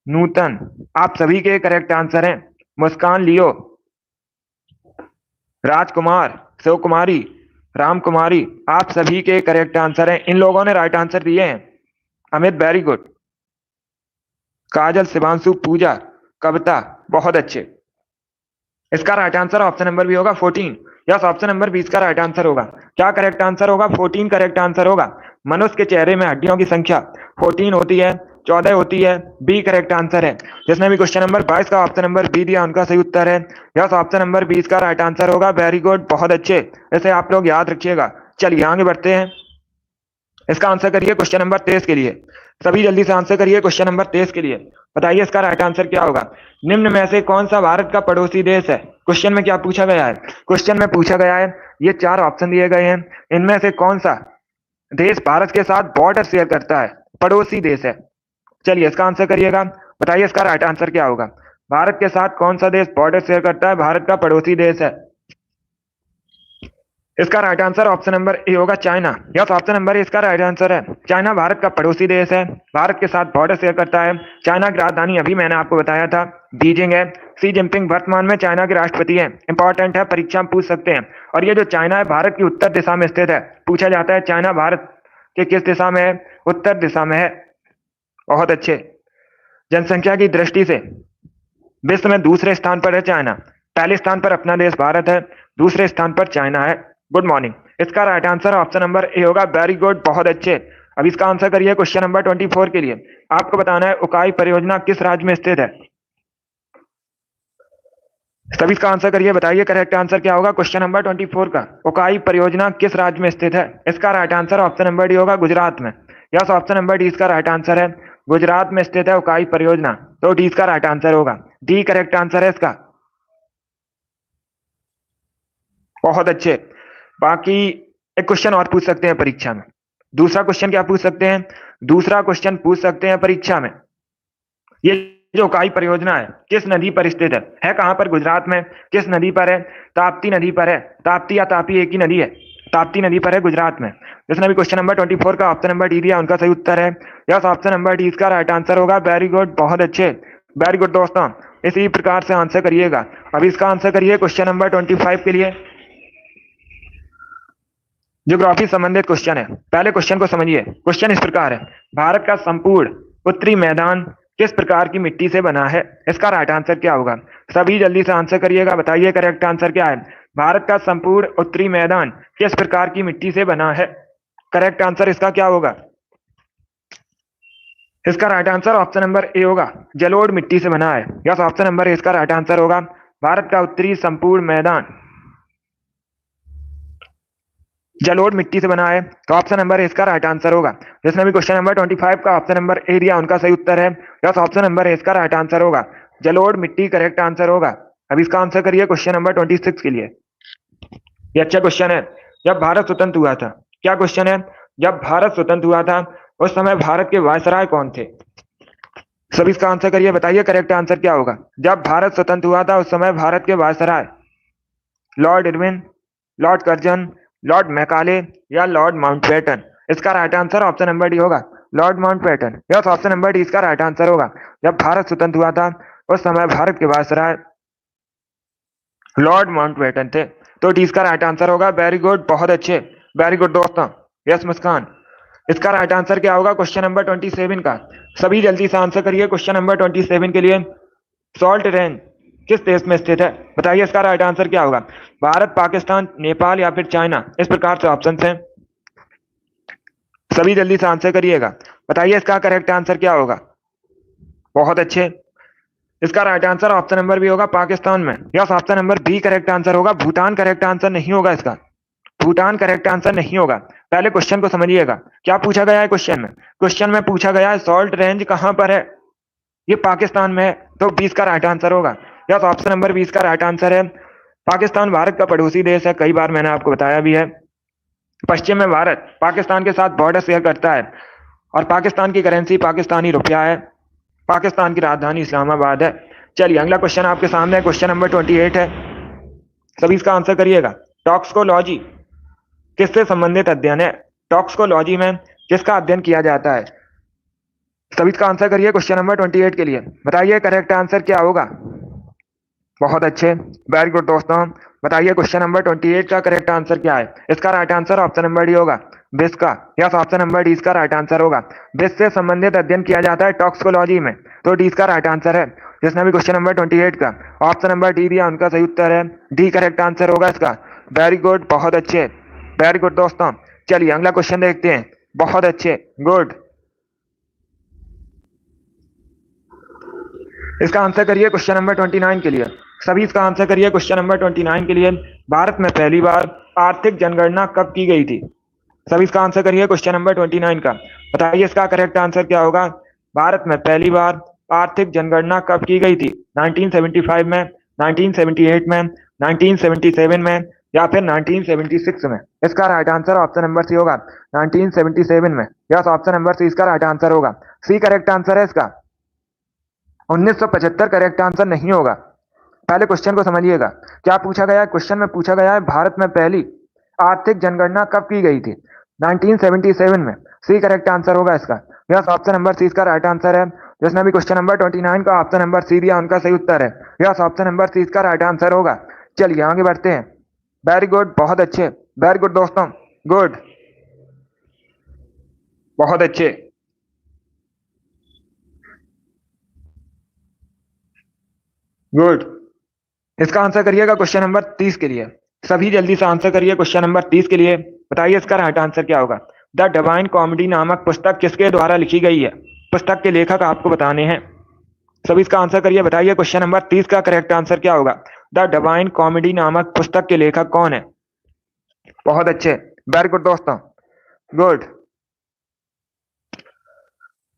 नूतन, आप सभी के करेक्ट आंसर हैं। मुस्कान, लियो, राजकुमार, शिव कुमारी, राम कुमारी, आप सभी के करेक्ट आंसर हैं। इन लोगों ने राइट आंसर दिए हैं। Amit, very good. काजल, शिवांशु, पूजा, कविता, बहुत अच्छे। इसका right answer option number B होगा 14। यस, ऑप्शन नंबर 20 का राइट आंसर होगा। क्या करेक्ट आंसर होगा? 14 करेक्ट आंसर होगा। मनुष्य के चेहरे में हड्डियों की संख्या 14 होती है, 14 होती है। बी करेक्ट आंसर है। जिसने भी क्वेश्चन नंबर 22 का ऑप्शन नंबर बी दिया उनका सही उत्तर है। यस, ऑप्शन नंबर 20 का राइट आंसर होगा। वेरी गुड, बहुत अच्छे, इसे आप लोग याद रखिएगा। चलिए आगे बढ़ते हैं। इसका आंसर करिए क्वेश्चन नंबर 23 के लिए। सभी जल्दी से आंसर करिए क्वेश्चन नंबर 23 के लिए। बताइए इसका राइट आंसर क्या होगा। निम्न में से कौन सा भारत का पड़ोसी देश है? क्वेश्चन में क्या पूछा गया है? क्वेश्चन में पूछा गया है, ये चार ऑप्शन दिए गए हैं, इनमें से कौन सा देश भारत के साथ बॉर्डर शेयर करता है, पड़ोसी देश है। चलिए इसका आंसर करिएगा, बताइए इसका राइट आंसर क्या होगा। भारत के साथ कौन सा देश बॉर्डर शेयर करता है, भारत का पड़ोसी देश है। इसका right answer option number A होगा China. Yes, option number A इसका राइट आंसर है। चाइना भारत का पड़ोसी देश है, भारत के साथ बॉर्डर शेयर करता है। चाइना की राजधानी अभी मैंने आपको बताया था बीजिंग है। शी जिनपिंग वर्तमान में चाइना के राष्ट्रपति हैं। इंपॉर्टेंट है, परीक्षा में पूछ सकते हैं। और ये जो चाइना है भारत की उत्तर दिशा में स्थित है। पूछा जाता है चाइना भारत के किस दिशा में है? उत्तर दिशा में है। बहुत अच्छे। जनसंख्या की दृष्टि से विश्व में दूसरे स्थान पर है चाइना। पहले स्थान पर अपना देश भारत है, दूसरे स्थान पर चाइना है। Good morning. इसका right answer option number A होगा। वेरी गुड, बहुत अच्छे। अब इसका आंसर करिए क्वेश्चन नंबर 24 के लिए। आपको बताना है उकाई परियोजना किस राज्य में स्थित है। सभी इसका आंसर करिए, बताइए करेक्ट आंसर क्या होगा क्वेश्चन नंबर 24 का। उकाई परियोजना किस राज्य में स्थित है? इसका right answer option number D होगा, गुजरात में। यस, ऑप्शन नंबर डी इसका राइट आंसर है। गुजरात में स्थित है उकाई परियोजना, तो डी इसका राइट आंसर होगा। डी करेक्ट आंसर है इसका। बहुत अच्छे। बाकी एक क्वेश्चन और पूछ सकते हैं परीक्षा में। दूसरा क्वेश्चन क्या पूछ सकते हैं? दूसरा क्वेश्चन पूछ सकते हैं परीक्षा में, ये जो उकाई परियोजना है किस नदी पर स्थित है कहां पर? गुजरात में। किस नदी पर है? ताप्ती नदी पर है। ताप्ती या तापी एक ही नदी है, ताप्ती नदी पर है गुजरात में। जिसने भी क्वेश्चन नंबर 24 का ऑप्शन नंबर डी दिया उनका सही उत्तर है। यस, ऑप्शन नंबर डी इसका राइट आंसर होगा। वेरी गुड, बहुत अच्छे। वेरी गुड दोस्तों, इसी प्रकार से आंसर करिएगा। अभी इसका आंसर करिए क्वेश्चन नंबर 25 के लिए। ज्योग्राफी संबंधित क्वेश्चन है। पहले क्वेश्चन को समझिए। क्वेश्चन इस प्रकार है, भारत का संपूर्ण उत्तरी मैदान किस प्रकार की मिट्टी से बना है? इसका राइट आंसर क्या होगा? सभी जल्दी से आंसर करिएगा, बताइए करेक्ट आंसर क्या है। भारत का संपूर्ण उत्तरी मैदान किस प्रकार की मिट्टी से बना है? करेक्ट आंसर इसका क्या होगा? इसका right answer option number A होगा, जलोढ़ मिट्टी से बना है। यस, ऑप्शन नंबर ए इसका राइट आंसर होगा। भारत का उत्तरी संपूर्ण मैदान जलोढ़ मिट्टी से बना है, तो ऑप्शन नंबर इसका राइट आंसर होगा। जिसने भी क्वेश्चन नंबर 25 का ऑप्शन नंबर ए दिया उनका सही उत्तर है। यस, ऑप्शन नंबर इसका राइट आंसर होगा। जलोढ़ मिट्टी करेक्ट आंसर होगा। अब इसका आंसर करिए क्वेश्चन नंबर 26 के लिए। ये अच्छा क्वेश्चन है। जब भारत स्वतंत्र हुआ था, क्या क्वेश्चन है? जब भारत स्वतंत्र हुआ था उस समय भारत के वायसराय कौन थे? सभी इसका आंसर करिए, बताइए करेक्ट आंसर क्या होगा। जब भारत स्वतंत्र हुआ था उस समय भारत के viceroy Lord Irwin, Lord Curzon, Lord Macaulay या लॉर्ड माउंटबेटन? इसका right answer option number D होगा, Lord Mountbatten. Yes, option number D इसका राइट आंसर होगा। जब भारत स्वतंत्र हुआ था उस समय भारत के वायसराय लॉर्ड माउंटबेटन थे, तो डी इसका राइट आंसर होगा। वेरी गुड, बहुत अच्छे। वेरी गुड दोस्तों। यस मुस्कान, इसका राइट आंसर क्या होगा क्वेश्चन नंबर 27 का? सभी जल्दी से आंसर करिए क्वेश्चन नंबर 27 के लिए। सॉल्ट रेंज किस देश में स्थित है? बताइए इसका राइट आंसर क्या होगा। भारत, पाकिस्तान, नेपाल या फिर चाइना? इस प्रकार से ऑप्शन हैं, सभी जल्दी से आंसर करिएगा। बताइए इसका करेक्ट आंसर क्या होगा। बहुत अच्छे। इसका right answer option number B होगा, पाकिस्तान में। Yes, option number B correct answer होगा। भूटान करेक्ट आंसर नहीं होगा इसका। भूटान करेक्ट आंसर नहीं होगा। पहले क्वेश्चन को समझिएगा, क्या पूछा गया है क्वेश्चन में? क्वेश्चन में पूछा गया है सॉल्ट रेंज कहां पर है? ये पाकिस्तान में है, तो 20 का राइट आंसर होगा। यस, ऑप्शन नंबर 20 का राइट आंसर है। पाकिस्तान भारत का पड़ोसी देश है, कई बार मैंने आपको बताया भी है। पश्चिम में भारत पाकिस्तान के साथ बॉर्डर शेयर करता है और पाकिस्तान की करेंसी पाकिस्तानी रुपया है। पाकिस्तान की राजधानी इस्लामाबाद है। चलिए अगला क्वेश्चन आपके सामने है, क्वेश्चन नंबर 28 है। सभी इसका आंसर करिएगा। टॉक्सिकोलॉजी किससे संबंधित अध्ययन है? टॉक्सिकोलॉजी में किसका अध्ययन किया जाता है? सभी इसका आंसर करिए क्वेश्चन नंबर 28 के लिए। बताइए करेक्ट आंसर क्या होगा। बहुत अच्छे, वेरी गुड दोस्तों। बताइए क्वेश्चन नंबर 28 का करेक्ट आंसर क्या है? इसका right answer option number D होगा, विष का। यस, ऑप्शन नंबर डी इसका राइट आंसर होगा। विष से संबंधित अध्ययन किया जाता है टॉक्सिकोलॉजी में, तो डी इसका राइट आंसर है। जिसने भी क्वेश्चन नंबर 28 का ऑप्शन नंबर डी दिया उनका सही उत्तर है। डी करेक्ट आंसर होगा इसका। वेरी गुड, बहुत अच्छे। वेरी गुड दोस्तों। चलिए अगला क्वेश्चन देखते हैं। बहुत अच्छे, गुड। इसका आंसर करिए क्वेश्चन नंबर 29 के लिए। सभी इसका आंसर करिए क्वेश्चन नंबर 29 के लिए। भारत में पहली बार आर्थिक जनगणना कब की गई थी? सभी इसका आंसर करिए क्वेश्चन नंबर 29 का। बताइए इसका करेक्ट आंसर क्या होगा। भारत में पहली बार आर्थिक जनगणना कब की गई थी? 1975 में, 1978 में, 1977 में या फिर 1976 में? इसका right answer option number C होगा, 1977 में। यस, ऑप्शन नंबर सी इसका राइट आंसर होगा। सी करेक्ट आंसर है इसका। 1975 करेक्ट आंसर नहीं होगा। पहले क्वेश्चन को समझिएगा, क्या पूछा गया है। क्वेश्चन में पूछा गया है भारत में पहली आर्थिक जनगणना कब की गई थी? 1977 में। सी करेक्ट आंसर होगा इसका। यस, ऑप्शन नंबर सी इसका राइट आंसर है। जिसने भी क्वेश्चन नंबर 29 का ऑप्शन नंबर सी दिया उनका सही उत्तर है। यस, ऑप्शन नंबर सी इसका राइट आंसर होगा। चलिए आगे बढ़ते हैं। वेरी गुड, बहुत अच्छे, वेरी गुड दोस्तों, गुड, बहुत अच्छे, गुड। इसका आंसर करिएगा क्वेश्चन नंबर 30 के लिए। सभी जल्दी से आंसर करिए क्वेश्चन नंबर 30 के लिए। बताइए इसका राइट आंसर क्या होगा। द डिवाइन कॉमेडी नामक पुस्तक किसके द्वारा लिखी गई है? पुस्तक के लेखक आपको बताने हैं। सभी इसका आंसर करिए। बताइए क्वेश्चन नंबर 30 का करेक्ट आंसर क्या होगा। द डिवाइन कॉमेडी नामक पुस्तक के लेखक कौन है? बहुत अच्छे, वेरी गुड दोस्तों, गुड।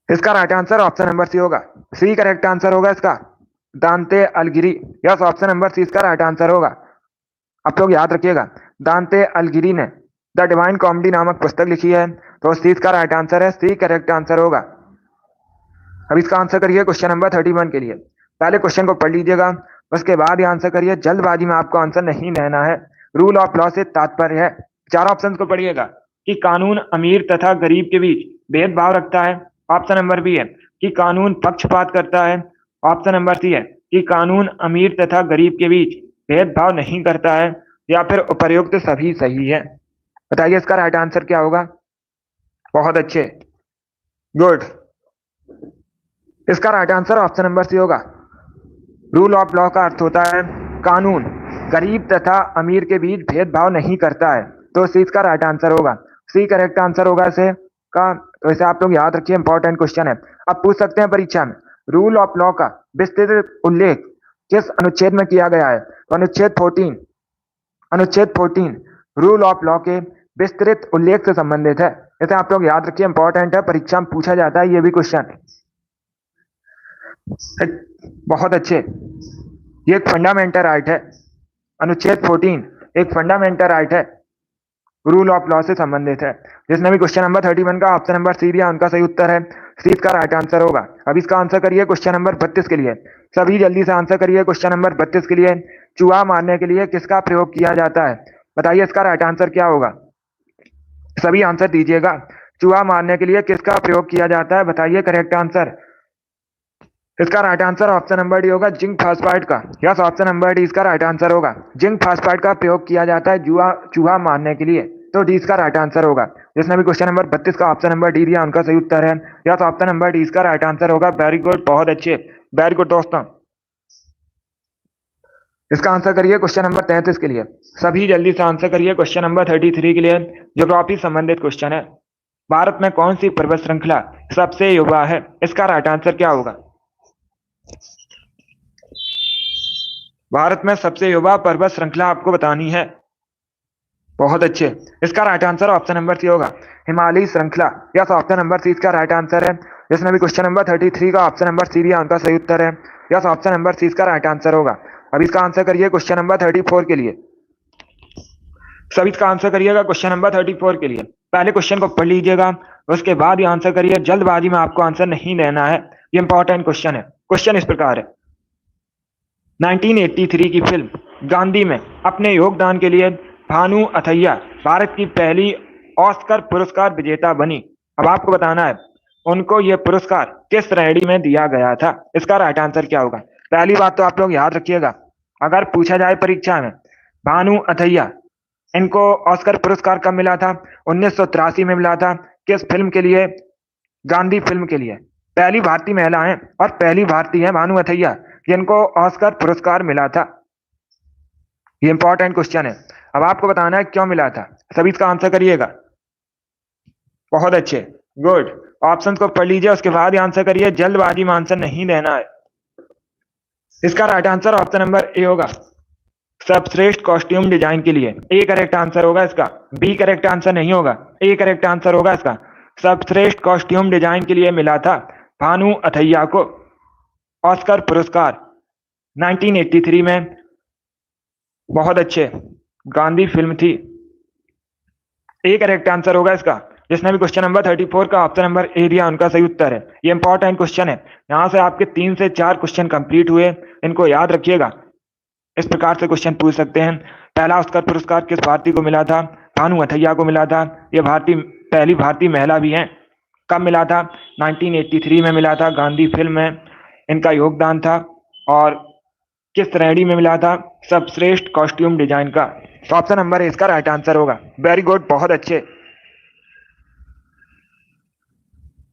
इसका right answer option number C होगा। सी करेक्ट आंसर होगा इसका, दांते अलगिरी। यस, ऑप्शन नंबर सी इसका राइट आंसर होगा। आप लोग याद रखिएगा, दांते अलगिरी ने द डिवाइन कॉमेडी नामक पुस्तक लिखी है, तो सी इसका राइट आंसर है। सी करेक्ट आंसर होगा। अब इसका आंसर करिए क्वेश्चन नंबर 31 के लिए। पहले क्वेश्चन को पढ़ लीजिएगा, उसके बाद ये आंसर करिए। जल्दबाजी में आपको आंसर नहीं देना है। रूल ऑफ लॉ से तात्पर्य है, चार ऑप्शन को पढ़िएगा, कि कानून अमीर तथा गरीब के बीच भेदभाव रखता है। ऑप्शन नंबर बी है कि कानून पक्षपात करता है। ऑप्शन नंबर सी है कि कानून अमीर तथा गरीब के बीच भेदभाव नहीं करता है। या फिर उपर्युक्त सभी सही है। बताइए इसका राइट आंसर क्या होगा। बहुत अच्छे, गुड। इसका right answer option number C होगा। रूल ऑफ लॉ का अर्थ होता है कानून गरीब तथा अमीर के बीच भेदभाव नहीं करता है, तो सी इसका राइट आंसर होगा। सी करेक्ट आंसर होगा इसे का। तो इसे आप लोग याद रखिए, इंपॉर्टेंट क्वेश्चन है। अब पूछ सकते हैं परीक्षा में, रूल ऑफ लॉ का विस्तृत उल्लेख किस अनुच्छेद में किया गया है? तो अनुच्छेद 14, अनुच्छेद 14 रूल ऑफ लॉ के विस्तृत उल्लेख से संबंधित है। इसे आप लोग याद रखिए, इंपॉर्टेंट है, परीक्षा में पूछा जाता है ये भी क्वेश्चन। बहुत अच्छे, ये एक फंडामेंटल राइट है। अनुच्छेद 14 एक फंडामेंटल राइट है, रूल ऑफ लॉ से संबंधित है। जिसने भी क्वेश्चन नंबर 31 का ऑप्शन नंबर सी दिया उनका सही उत्तर है। सी इसका राइट आंसर होगा। अब इसका आंसर करिए क्वेश्चन नंबर 32 के लिए। सभी जल्दी से आंसर करिए क्वेश्चन नंबर 32 के लिए। चूहा मारने के लिए किसका प्रयोग किया जाता है? बताइए इसका राइट आंसर क्या होगा। सभी आंसर दीजिएगा। चूहा मारने के लिए किसका प्रयोग किया जाता है? बताइए करेक्ट आंसर। इसका right answer option number D होगा, जिंक फास्फाइड का। यस, ऑप्शन नंबर डी इसका राइट आंसर होगा। जिंक फास्फाइड का प्रयोग किया जाता है चूहा मारने के लिए, तो डी इसका राइट आंसर होगा। जिसने भी क्वेश्चन नंबर 32 का ऑप्शन नंबर डी दिया उनका सही उत्तर है। यस, ऑप्शन नंबर डी इसका राइट आंसर होगा। वेरी गुड, बहुत अच्छे, वेरी गुड दोस्तों। इसका आंसर करिए क्वेश्चन नंबर 33 के लिए। सभी जल्दी से आंसर करिए क्वेश्चन नंबर 33 के लिए। ज्योग्राफी संबंधित क्वेश्चन है। भारत में कौन सी पर्वत श्रृंखला सबसे युवा है? इसका राइट आंसर क्या होगा। भारत में सबसे युवा पर्वत श्रृंखला आपको बतानी है। बहुत अच्छे, इसका right answer option number C होगा, हिमालयी श्रृंखला। यस, ऑप्शन नंबर सी इसका राइट आंसर है। जिसने भी क्वेश्चन नंबर 33 का ऑप्शन नंबर सी दिया उनका सही उत्तर है। यस, ऑप्शन नंबर सी इसका राइट आंसर होगा। अब इसका आंसर करिए क्वेश्चन नंबर 34 के लिए। सभी इसका आंसर करिएगा क्वेश्चन नंबर 34 के लिए। पहले क्वेश्चन को पढ़ लीजिएगा, उसके बाद ये आंसर करिए। जल्दबाजी में आपको आंसर नहीं देना है, ये इंपॉर्टेंट क्वेश्चन है। क्वेश्चन इस प्रकार है, 1983 की फिल्म गांधी में अपने योगदान के लिए भानु अथैया भारत की पहली ऑस्कर पुरस्कार विजेता बनी। अब आपको बताना है उनको यह पुरस्कार किस श्रेणी में दिया गया था। इसका राइट आंसर क्या होगा। पहली बात तो आप लोग याद रखिएगा, अगर पूछा जाए परीक्षा में भानु अथैया इनको ऑस्कर पुरस्कार कब मिला था? 1983 में मिला था। किस फिल्म के लिए? गांधी फिल्म के लिए। पहली भारतीय महिला है और पहली भारतीय है भानु अथैया जिनको ऑस्कर पुरस्कार मिला था। ये इंपॉर्टेंट क्वेश्चन है। अब आपको बताना है क्यों मिला था। सभी इसका आंसर करिएगा। बहुत अच्छे, गुड। ऑप्शन को पढ़ लीजिए, उसके बाद आंसर करिए। जल्दबाजी में आंसर नहीं देना है। इसका right answer option number A होगा, सर्वश्रेष्ठ कॉस्ट्यूम डिजाइन के लिए। ए करेक्ट आंसर होगा इसका, बी करेक्ट आंसर नहीं होगा। ए करेक्ट आंसर होगा इसका। सर्वश्रेष्ठ कॉस्ट्यूम डिजाइन के लिए मिला था भानु अथैया को ऑस्कर पुरस्कार 1983 में। बहुत अच्छे, गांधी फिल्म थी। ए करेक्ट आंसर होगा इसका। जिसने भी क्वेश्चन नंबर 34 का ऑप्शन नंबर ए दिया उनका सही उत्तर है। ये इंपॉर्टेंट क्वेश्चन है। यहां से आपके 3 से 4 क्वेश्चन कंप्लीट हुए, इनको याद रखिएगा। इस प्रकार से क्वेश्चन पूछ सकते हैं। पहला ऑस्कर पुरस्कार किस भारतीय को मिला था? भानु अथैया को मिला था। ये पहली भारतीय महिला भी हैं। कब मिला था? 1983 में मिला था। गांधी फिल्म में इनका योगदान था। और किस श्रेणी में मिला था? सर्वश्रेष्ठ कॉस्ट्यूम डिजाइन का। तो ऑप्शन नंबर इसका राइट आंसर होगा। वेरी गुड, बहुत अच्छे।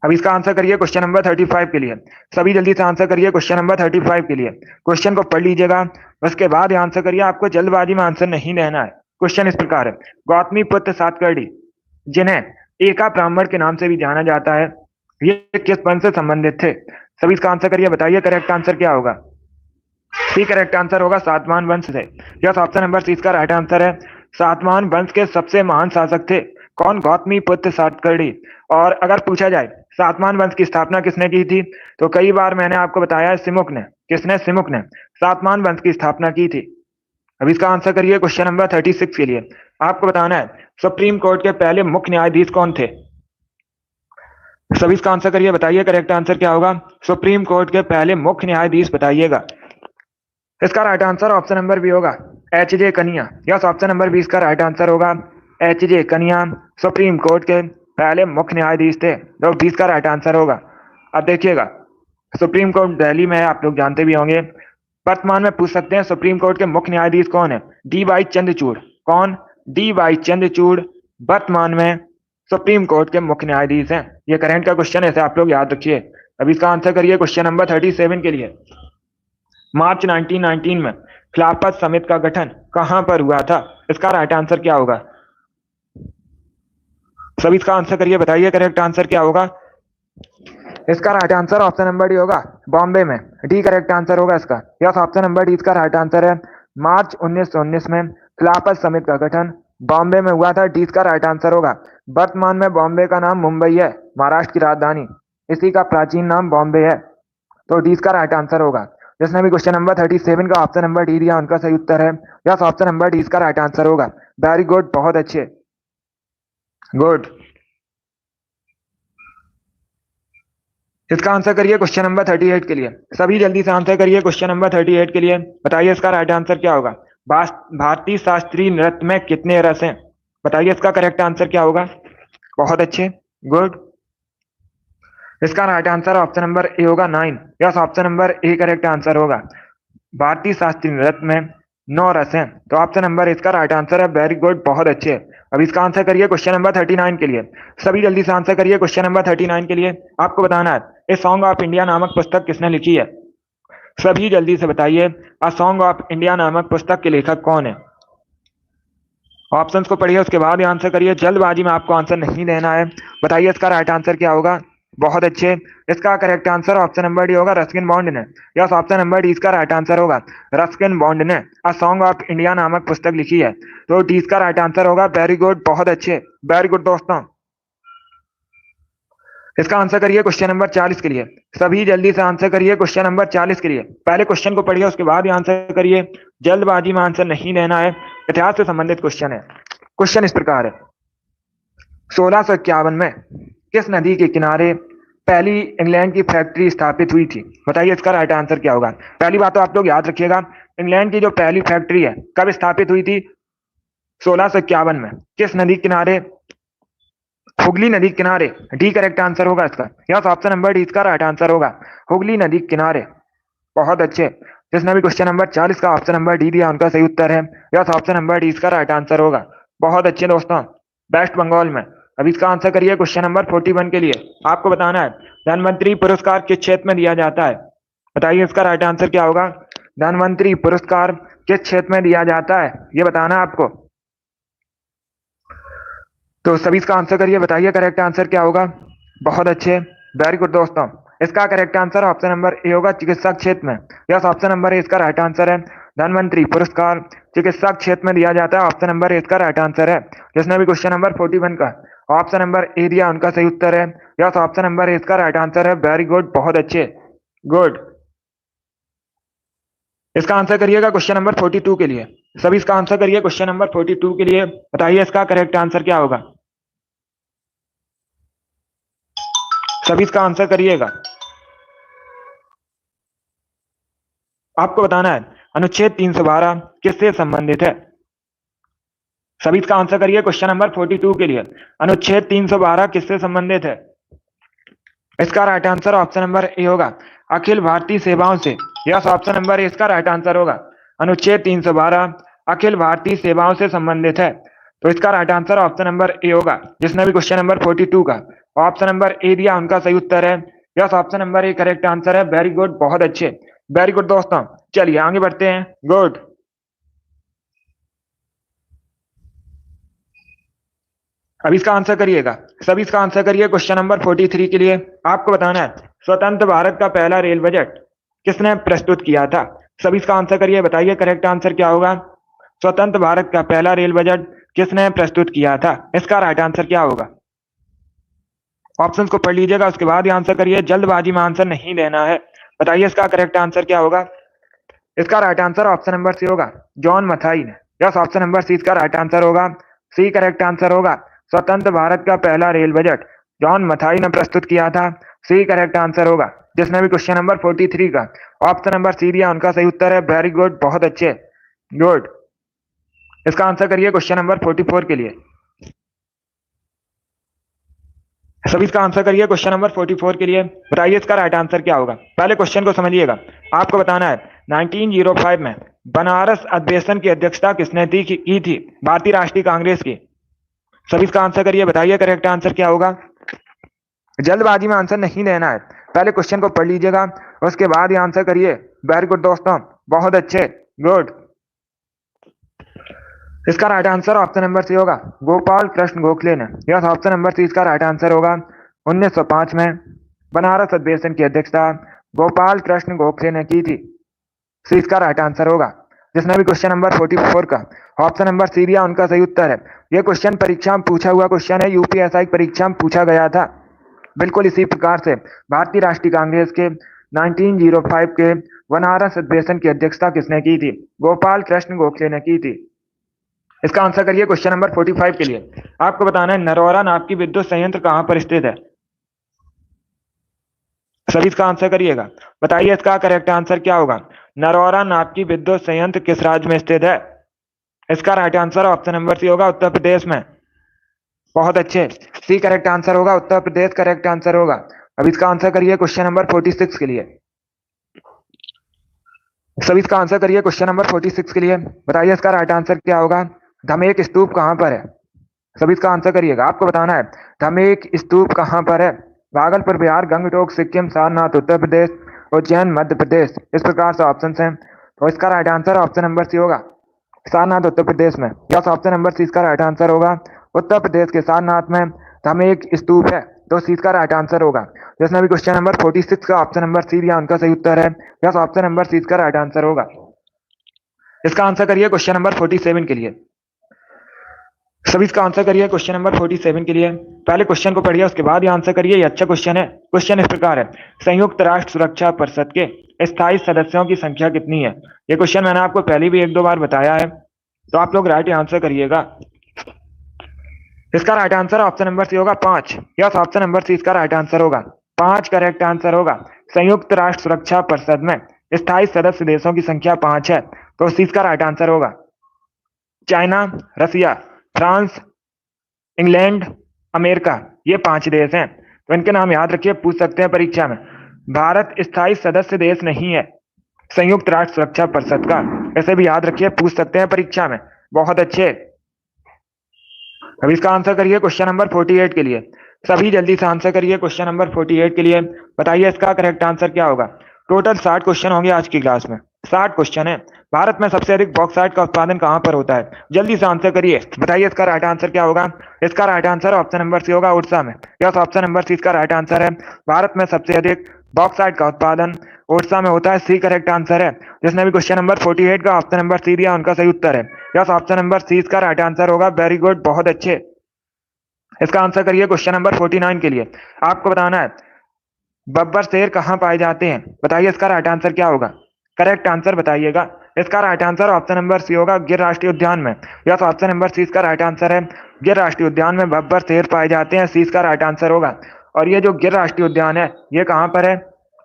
अब इसका आंसर करिए क्वेश्चन नंबर 35 के लिए। सभी जल्दी से आंसर करिए क्वेश्चन नंबर 35 के लिए। क्वेश्चन को पढ़ लीजिएगा, उसके बाद आंसर करिए। आपको जल्दबाजी में आंसर नहीं देना है। क्वेश्चन इस प्रकार है, गौतमी पुत्र सातकर्णी, जिन्हें एका ब्राह्मण के नाम से भी जाना जाता है, ये किस वंश से संबंधित थे? सभी इसका आंसर करिए, बताइए करेक्ट आंसर क्या होगा। सी करेक्ट आंसर होगा सातवाहन वंश से। यस, ऑप्शन नंबर सी इसका राइट आंसर है। सातवाहन वंश के सबसे महान शासक थे कौन? गौतमी पुत्र सातकर्णी। और अगर पूछा जाए सातवाहन वंश की स्थापना किसने की थी, तो कई बार मैंने आपको बताया है सिमुक ने। किसने? सिमुक ने सातवाहन वंश की स्थापना की थी। अब इसका आंसर करिए क्वेश्चन नंबर 36 के लिए। आपको बताना है सुप्रीम कोर्ट के पहले मुख्य न्यायाधीश कौन थे? सभी इसका आंसर करिए, बताइए करेक्ट आंसर क्या होगा। सुप्रीम कोर्ट के पहले मुख्य न्यायाधीश बताइएगा। इसका right answer option number B होगा, H J Kania. Yes, option number B इसका राइट आंसर होगा, H J Kania Supreme court के पहले मुख्य न्यायाधीश थे। तो बी इसका राइट आंसर होगा। अब देखिएगा, सुप्रीम कोर्ट दिल्ली में है, आप लोग जानते भी होंगे। वर्तमान में पूछ सकते हैं सुप्रीम कोर्ट के मुख्य न्यायाधीश कौन है? D Y Chandrachud. कौन? डी वाई चंद्रचूड़ वर्तमान में सुप्रीम कोर्ट के मुख्य न्यायाधीश हैं। ये करंट का क्वेश्चन है, इसे आप लोग याद रखिए। अब इसका आंसर करिए क्वेश्चन नंबर 37 के लिए। मार्च 1919 में खिलाफत समिति का गठन कहां पर हुआ था? इसका राइट आंसर क्या होगा? सभी इसका आंसर करिए, बताइए करेक्ट आंसर क्या होगा। इसका right answer option number D होगा, बॉम्बे में। डी करेक्ट आंसर होगा इसका। यस, ऑप्शन नंबर डी इसका राइट आंसर है। मार्च 1919 में खिलाफत समिति का गठन बॉम्बे में हुआ था। डी इसका राइट आंसर होगा। वर्तमान में बॉम्बे का नाम मुंबई है, महाराष्ट्र की राजधानी। इसी का प्राचीन नाम बॉम्बे है। तो डी इसका राइट आंसर होगा। जिसने भी क्वेश्चन नंबर 37 का ऑप्शन नंबर डी दिया, उनका सही उत्तर है। यस, ऑप्शन नंबर डी इसका राइट आंसर होगा। वेरी गुड, बहुत अच्छे, गुड। इसका आंसर करिए क्वेश्चन नंबर 38 के लिए। सभी जल्दी से आंसर करिए क्वेश्चन नंबर 38 के लिए। बताइए इसका राइट आंसर क्या होगा। भारतीय शास्त्रीय नृत्य में कितने रस हैं? बताइए इसका करेक्ट आंसर क्या होगा। बहुत अच्छे, गुड। इसका right answer option number A होगा 9। Yes, option number A correct answer होगा। भारतीय शास्त्रीय नृत्य में 9 रस हैं। तो ऑप्शन नंबर इसका राइट आंसर है। वेरी गुड, बहुत अच्छे। अब इसका आंसर करिए क्वेश्चन नंबर 39 के लिए। सभी जल्दी से आंसर करिए क्वेश्चन नंबर 39 के लिए। आपको बताना है ए सॉन्ग ऑफ इंडिया नामक पुस्तक किसने लिखी है? सभी जल्दी से बताइए, अ सॉन्ग ऑफ इंडिया नामक पुस्तक के लेखक कौन है? ऑप्शंस को पढ़िए, उसके बाद ही आंसर करिए। जल्दबाजी में आपको आंसर नहीं देना है। बताइए इसका राइट आंसर क्या होगा। बहुत अच्छे। इसका correct answer option number D होगा, रस्किन बॉन्ड ने। यस, ऑप्शन नंबर डी इसका राइट आंसर होगा। रस्किन बॉन्ड ने अ सॉन्ग ऑफ इंडिया नामक पुस्तक लिखी है। तो डी इसका राइट आंसर होगा। वेरी गुड, बहुत अच्छे, वेरी गुड दोस्तों। इसका आंसर करिए क्वेश्चन नंबर 40 के लिए। सभी जल्दी से आंसर करिए क्वेश्चन नंबर 40 के लिए। पहले क्वेश्चन को पढ़िए, उसके बाद ही आंसर करिए। जल्दबाजी में आंसर नहीं देना है। इतिहास से संबंधित क्वेश्चन है। क्वेश्चन इस प्रकार है, 1651 में किस नदी के किनारे पहली इंग्लैंड की फैक्ट्री स्थापित हुई थी? बताइए इसका राइट आंसर क्या होगा। पहली बात तो आप लोग याद रखिएगा, इंग्लैंड की जो पहली फैक्ट्री है कब स्थापित हुई थी? 1651 में। किस नदी किनारे? हुगली नदी किनारे। डी करेक्ट आंसर होगा इसका। यस, ऑप्शन नंबर डी इसका राइट आंसर होगा, हुगली नदी किनारे। बहुत अच्छे। जिसने भी क्वेश्चन नंबर 40 का ऑप्शन नंबर डी दिया, उनका सही उत्तर है। यस, ऑप्शन नंबर डी इसका राइट आंसर होगा। बहुत अच्छे दोस्तों, वेस्ट बंगाल में। अब इसका आंसर करिए क्वेश्चन नंबर 41 के लिए। आपको बताना है धनवंतरी पुरस्कार किस क्षेत्र में दिया जाता है? बताइए इसका राइट आंसर क्या होगा। धनवंतरी पुरस्कार किस क्षेत्र में दिया जाता है, ये बताना है आपको। तो सभी इसका आंसर करिए, बताइए करेक्ट आंसर क्या होगा। बहुत अच्छे, वेरी गुड दोस्तों। इसका correct answer option number A होगा, चिकित्सा क्षेत्र में। यस, ऑप्शन नंबर ए इसका राइट आंसर है। धनवंतरी पुरस्कार चिकित्सा क्षेत्र में दिया जाता है। ऑप्शन नंबर ए इसका राइट आंसर है। जिसने भी क्वेश्चन नंबर 41 का ऑप्शन नंबर ए दिया, उनका सही उत्तर है। यस, ऑप्शन नंबर ए इसका राइट आंसर है। वेरी गुड, बहुत अच्छे, गुड। इसका आंसर करिएगा क्वेश्चन नंबर 42 के लिए। सभी इसका आंसर करिए क्वेश्चन नंबर 42 के लिए। बताइए इसका करेक्ट आंसर क्या होगा। सभी इसका आंसर करिएगा। आपको बताना है अनुच्छेद 312 किससे संबंधित है? सभी इसका आंसर करिए क्वेश्चन नंबर 42 के लिए। अनुच्छेद 312 किससे संबंधित है? इसका right answer option number A होगा, अखिल भारतीय सेवाओं से। यस, ऑप्शन नंबर ए इसका राइट आंसर होगा। अनुच्छेद 312 अखिल भारतीय सेवाओं से संबंधित है, तो इसका right answer option number A होगा। जिसने भी क्वेश्चन नंबर 42 का ऑप्शन नंबर ए दिया उनका सही उत्तर है। Yes, option number A correct answer है। वेरी गुड, बहुत अच्छे, वेरी गुड दोस्तों। चलिए आगे बढ़ते हैं। गुड। अब इसका आंसर करिएगा, सभी इसका आंसर करिए क्वेश्चन नंबर 43 के लिए। आपको बताना है स्वतंत्र भारत का पहला रेल बजट किसने प्रस्तुत किया था? सभी इसका आंसर करिए, बताइए करेक्ट आंसर क्या होगा। स्वतंत्र भारत का पहला रेल बजट किसने प्रस्तुत किया था? इसका राइट आंसर क्या होगा? ऑप्शंस को पढ़ लीजिएगा, उसके बाद ही आंसर करिए, जल्दबाजी में आंसर नहीं देना है। बताइए इसका करेक्ट आंसर क्या होगा। इसका right answer option number C होगा, जॉन मथाई ने। यस, ऑप्शन नंबर सी इसका राइट आंसर होगा। सी करेक्ट आंसर होगा। स्वतंत्र भारत का पहला रेल बजट जॉन मथाई ने प्रस्तुत किया था। सी करेक्ट आंसर होगा। जिसने भी क्वेश्चन नंबर 43 का ऑप्शन नंबर सी दिया उनका सही उत्तर है। वेरी गुड, बहुत अच्छे, गुड। इसका आंसर करिए क्वेश्चन नंबर 44 के लिए। सभी इसका आंसर करिए क्वेश्चन नंबर 44 के लिए। बताइए इसका राइट आंसर क्या होगा। पहले क्वेश्चन को समझिएगा, आपको बताना है 1905 में बनारस अधिवेशन की अध्यक्षता किसने की थी? भारतीय राष्ट्रीय कांग्रेस की। सभी इसका आंसर करिए, बताइए करेक्ट आंसर क्या होगा। जल्दबाजी में आंसर नहीं देना है, पहले क्वेश्चन को पढ़ लीजिएगा, उसके बाद ही आंसर करिए। वेरी गुड दोस्तों, बहुत अच्छे, गुड। इसका right answer option number C होगा, गोपाल कृष्ण गोखले ने। यस, ऑप्शन नंबर सी इसका राइट आंसर होगा। 1905 में बनारस अधिवेशन की अध्यक्षता गोपाल कृष्ण गोखले ने की थी। सी इसका राइट आंसर होगा। जिसने भी क्वेश्चन नंबर 44 का ऑप्शन नंबर सी दिया उनका सही उत्तर है। यह क्वेश्चन परीक्षा में पूछा हुआ क्वेश्चन है, यूपीएसआई परीक्षा में पूछा गया था। बिल्कुल इसी प्रकार से भारतीय राष्ट्रीय कांग्रेस के 1905 के बनारस अधिवेशन की अध्यक्षता किसने की थी? गोपाल कृष्ण गोखले ने की थी। इसका आंसर करिए क्वेश्चन नंबर 45 के लिए। आपको बताना है नरौरा नापकी विद्युत संयंत्र कहां पर स्थित है? सभी इसका आंसर करिएगा, बताइए इसका करेक्ट आंसर क्या होगा। नरौरा नापकी विद्युत संयंत्र किस राज्य में स्थित है? इसका right answer option number C होगा, उत्तर प्रदेश में। बहुत अच्छे, सी करेक्ट आंसर होगा, उत्तर प्रदेश करेक्ट आंसर होगा। अब इसका आंसर करिए क्वेश्चन नंबर 46 के लिए। सभी इसका आंसर करिए क्वेश्चन नंबर 46 के लिए। बताइए इसका राइट आंसर क्या होगा। धमेक स्तूप कहां पर है? सभी इसका आंसर करिएगा, आपको बताना है धमेक स्तूप कहां पर है। भागलपुर बिहार, गंगटोक सिक्किम, सारनाथ उत्तर प्रदेश, उज्जैन मध्य प्रदेश। इस प्रकार से ऑप्शन हैं, तो इसका right answer option number C होगा, सारनाथ उत्तर प्रदेश में। यस, ऑप्शन नंबर सी इसका राइट आंसर होगा। उत्तर प्रदेश के सारनाथ में धमेक स्तूप है, तो सी इसका राइट आंसर होगा। जिसने भी क्वेश्चन नंबर 46 का ऑप्शन नंबर सी दिया उनका सही उत्तर है। यस, ऑप्शन नंबर सी इसका राइट आंसर होगा। इसका आंसर करिए क्वेश्चन नंबर 47 के लिए। सभी इसका आंसर करिए क्वेश्चन नंबर 47 के लिए। पहले क्वेश्चन को पढ़िए, उसके बाद ही आंसर करिए, ये अच्छा क्वेश्चन है। क्वेश्चन इस प्रकार है, संयुक्त राष्ट्र सुरक्षा परिषद के स्थायी सदस्यों की संख्या कितनी है? ये क्वेश्चन मैंने आपको पहले भी 1-2 बार बताया है, तो आप लोग राइट आंसर करिएगा। इसका right answer option number C होगा 5। यस, ऑप्शन नंबर सी इसका राइट आंसर होगा, 5 करेक्ट आंसर होगा। संयुक्त राष्ट्र सुरक्षा परिषद में स्थायी सदस्य देशों की संख्या 5 है, तो सी इसका राइट आंसर होगा। चाइना, रसिया, फ्रांस, इंग्लैंड, अमेरिका, ये 5 देश हैं, तो इनके नाम याद रखिए, पूछ सकते हैं परीक्षा में। भारत स्थायी सदस्य देश नहीं है संयुक्त राष्ट्र सुरक्षा परिषद का, ऐसे भी याद रखिए, पूछ सकते हैं परीक्षा में। बहुत अच्छे। अब इसका आंसर करिए क्वेश्चन नंबर 48 के लिए। सभी जल्दी से आंसर करिए क्वेश्चन नंबर 48 के लिए। बताइए इसका करेक्ट आंसर क्या होगा। टोटल 60 क्वेश्चन होंगे आज की क्लास में, 60 क्वेश्चन है। भारत में सबसे अधिक बॉक्साइट का उत्पादन कहां पर होता है? जल्दी से आंसर करिए, बताइए इसका राइट आंसर क्या होगा। इसका right answer option number C होगा, उड़ीसा में। यस, ऑप्शन नंबर सी इसका राइट आंसर है। भारत में सबसे अधिक बॉक्साइट का उत्पादन उड़ीसा में होता है, सी करेक्ट आंसर है। जिसने भी क्वेश्चन नंबर 48 का ऑप्शन नंबर सी दिया उनका सही उत्तर है। यस, ऑप्शन नंबर सी इसका राइट आंसर होगा। वेरी गुड, बहुत अच्छे। इसका आंसर करिए क्वेश्चन नंबर 49 के लिए। आपको बताना है बब्बर शेर कहाँ पाए जाते हैं? बताइए इसका राइट आंसर क्या होगा, करेक्ट आंसर बताइएगा। इसका right answer option number C होगा, गिर राष्ट्रीय उद्यान में। यस, ऑप्शन नंबर सी इसका राइट आंसर है। गिर राष्ट्रीय उद्यान में बब्बर शेर पाए जाते हैं, सी इसका राइट आंसर होगा। और ये जो गिर राष्ट्रीय उद्यान है, ये कहाँ पर है?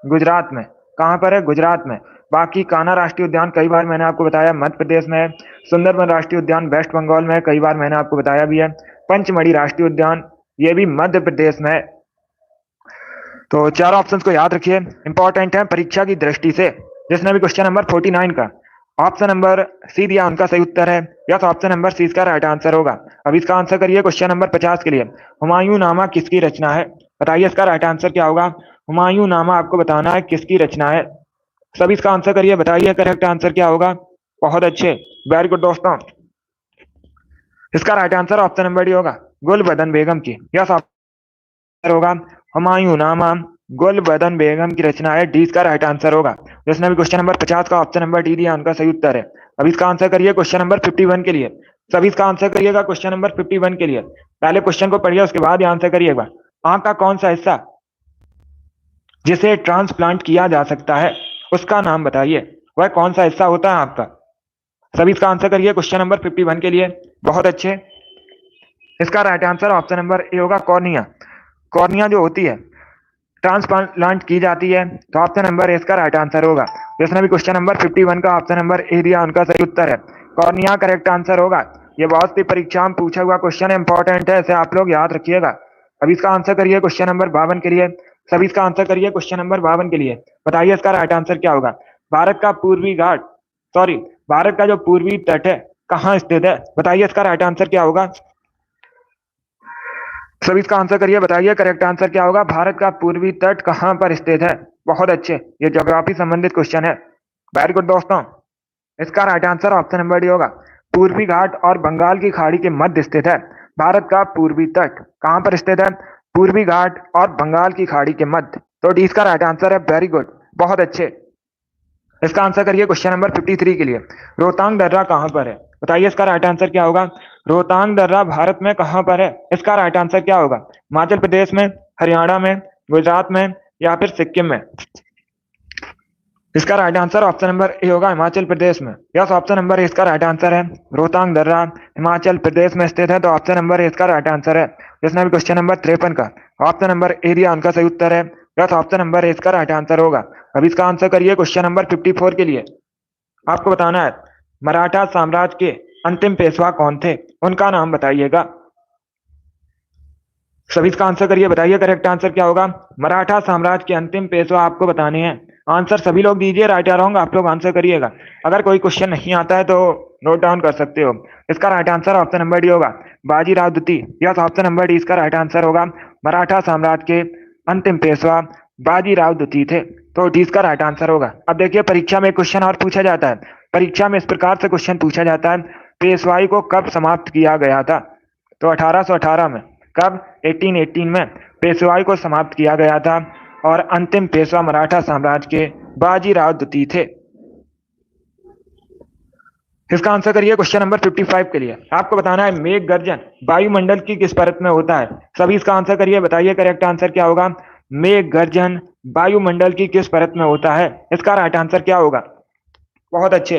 गुजरात में। कहाँ पर है? गुजरात में। बाकी कान्हा राष्ट्रीय उद्यान कई बार मैंने आपको बताया मध्य प्रदेश में है। सुंदरबन राष्ट्रीय उद्यान वेस्ट बंगाल में है, कई बार मैंने आपको बताया भी है। पंचमढ़ी राष्ट्रीय उद्यान ये भी मध्य प्रदेश में है। तो चारों ऑप्शंस को याद रखिए, इंपॉर्टेंट है परीक्षा की दृष्टि से। जिसने भी क्वेश्चन नंबर 49 का ऑप्शन नंबर सी दिया उनका सही उत्तर है। यस, ऑप्शन नंबर सी इसका राइट आंसर होगा। अब इसका आंसर करिए क्वेश्चन नंबर 50 के लिए। हुमायूं नामा किसकी रचना है? बताइए इसका राइट आंसर क्या होगा। हुमायूं नामा आपको बताना है किसकी रचना है। सभी इसका आंसर करिए, बताइए करेक्ट आंसर क्या होगा। बहुत अच्छे, वेरी गुड दोस्तों। इसका right answer option number D होगा, गुलबदन बेगम की। यस, आंसर होगा हुमायूं नामा गुलबदन बेगम की रचना है। डी इसका राइट आंसर होगा। जिसने भी क्वेश्चन नंबर 50 का ऑप्शन नंबर डी दिया उनका सही उत्तर है। अब इसका आंसर करिए क्वेश्चन नंबर 51 के लिए। सभी इसका आंसर करिएगा क्वेश्चन नंबर 51 के लिए। पहले क्वेश्चन को पढ़िए, उसके बाद आंसर करिएगा। आंख का कौन सा हिस्सा जिसे ट्रांसप्लांट किया जा सकता है उसका नाम बताइए। वह कौन सा हिस्सा होता है आपका? सभी इसका आंसर करिए क्वेश्चन नंबर 51 के लिए। बहुत अच्छे, इसका right answer option number A होगा, कॉर्निया। कॉर्निया जो होती है ट्रांसप्लांट की जाती है, तो ऑप्शन नंबर ए इसका राइट आंसर होगा। जिसने भी क्वेश्चन नंबर 51 का ऑप्शन नंबर ए दिया उनका सही उत्तर है, कॉर्निया करेक्ट आंसर होगा। ये बहुत सी परीक्षा में पूछा हुआ क्वेश्चन है, इंपॉर्टेंट है, इसे आप लोग याद रखिएगा। अब इसका आंसर करिए क्वेश्चन नंबर 52 के लिए। सभी इसका आंसर करिए क्वेश्चन नंबर 52 के लिए। बताइए इसका राइट आंसर क्या होगा। भारत का पूर्वी घाट सॉरी भारत का जो पूर्वी तट है कहाँ स्थित है? बताइए इसका राइट आंसर क्या होगा। सभी इसका आंसर करिए, बताइए करेक्ट आंसर क्या होगा। भारत का पूर्वी तट कहाँ पर स्थित है? बहुत अच्छे, ये ज्योग्राफी संबंधित क्वेश्चन है। वेरी गुड दोस्तों। इसका right answer option number D होगा, पूर्वी घाट और बंगाल की खाड़ी के मध्य स्थित है। भारत का पूर्वी तट कहाँ पर स्थित है? पूर्वी घाट और बंगाल की खाड़ी के मध्य। तो डी इसका राइट आंसर है। वेरी गुड, बहुत अच्छे। इसका आंसर करिए क्वेश्चन नंबर 53 के लिए। रोहतांग दर्रा कहाँ पर है? बताइए इसका राइट आंसर क्या होगा। रोहतांग दर्रा भारत में कहाँ पर है? इसका राइट आंसर क्या होगा। हिमाचल प्रदेश में, हरियाणा में, गुजरात में या फिर सिक्किम में? इसका right answer option number A होगा, हिमाचल प्रदेश में। यस, ऑप्शन नंबर ए इसका राइट आंसर है। रोहतांग दर्रा हिमाचल प्रदेश में स्थित है, तो ऑप्शन नंबर ए इसका राइट आंसर है। जिसने भी क्वेश्चन नंबर 53 का ऑप्शन नंबर ए दिया उनका सही उत्तर है। यस, ऑप्शन नंबर ए इसका राइट आंसर होगा। अब इसका आंसर करिए क्वेश्चन नंबर 54 के लिए। आपको बताना है मराठा साम्राज्य के अंतिम पेशवा कौन थे, उनका नाम बताइएगा। सभी इसका आंसर करिए, बताइए करेक्ट आंसर क्या होगा। मराठा साम्राज्य के अंतिम पेशवा आपको बताने हैं। आंसर सभी लोग दीजिए, राइट या रॉन्ग आप लोग आंसर करिएगा। अगर कोई क्वेश्चन नहीं आता है तो नोट डाउन कर सकते हो। इसका right answer option number D होगा, बाजीराव द्वितीय। यस, ऑप्शन नंबर डी इसका राइट आंसर होगा। मराठा साम्राज्य के अंतिम पेशवा बाजीराव द्वितीय थे, तो डी इसका राइट आंसर होगा। अब देखिए परीक्षा में क्वेश्चन और पूछा जाता है। परीक्षा में इस प्रकार से क्वेश्चन पूछा जाता है, पेशवाई को कब समाप्त किया गया था? तो 1818 में। कब? 1818 में पेशवाई को समाप्त किया गया था और अंतिम पेशवा मराठा साम्राज्य के बाजीराव द्वितीय थे। इसका आंसर करिए क्वेश्चन नंबर 55 के लिए। आपको बताना है मेघ गर्जन वायुमंडल की किस परत में होता है? सभी इसका आंसर करिए, बताइए करेक्ट आंसर क्या होगा। मेघ गर्जन वायुमंडल की किस परत में होता है? इसका राइट आंसर क्या होगा। बहुत अच्छे,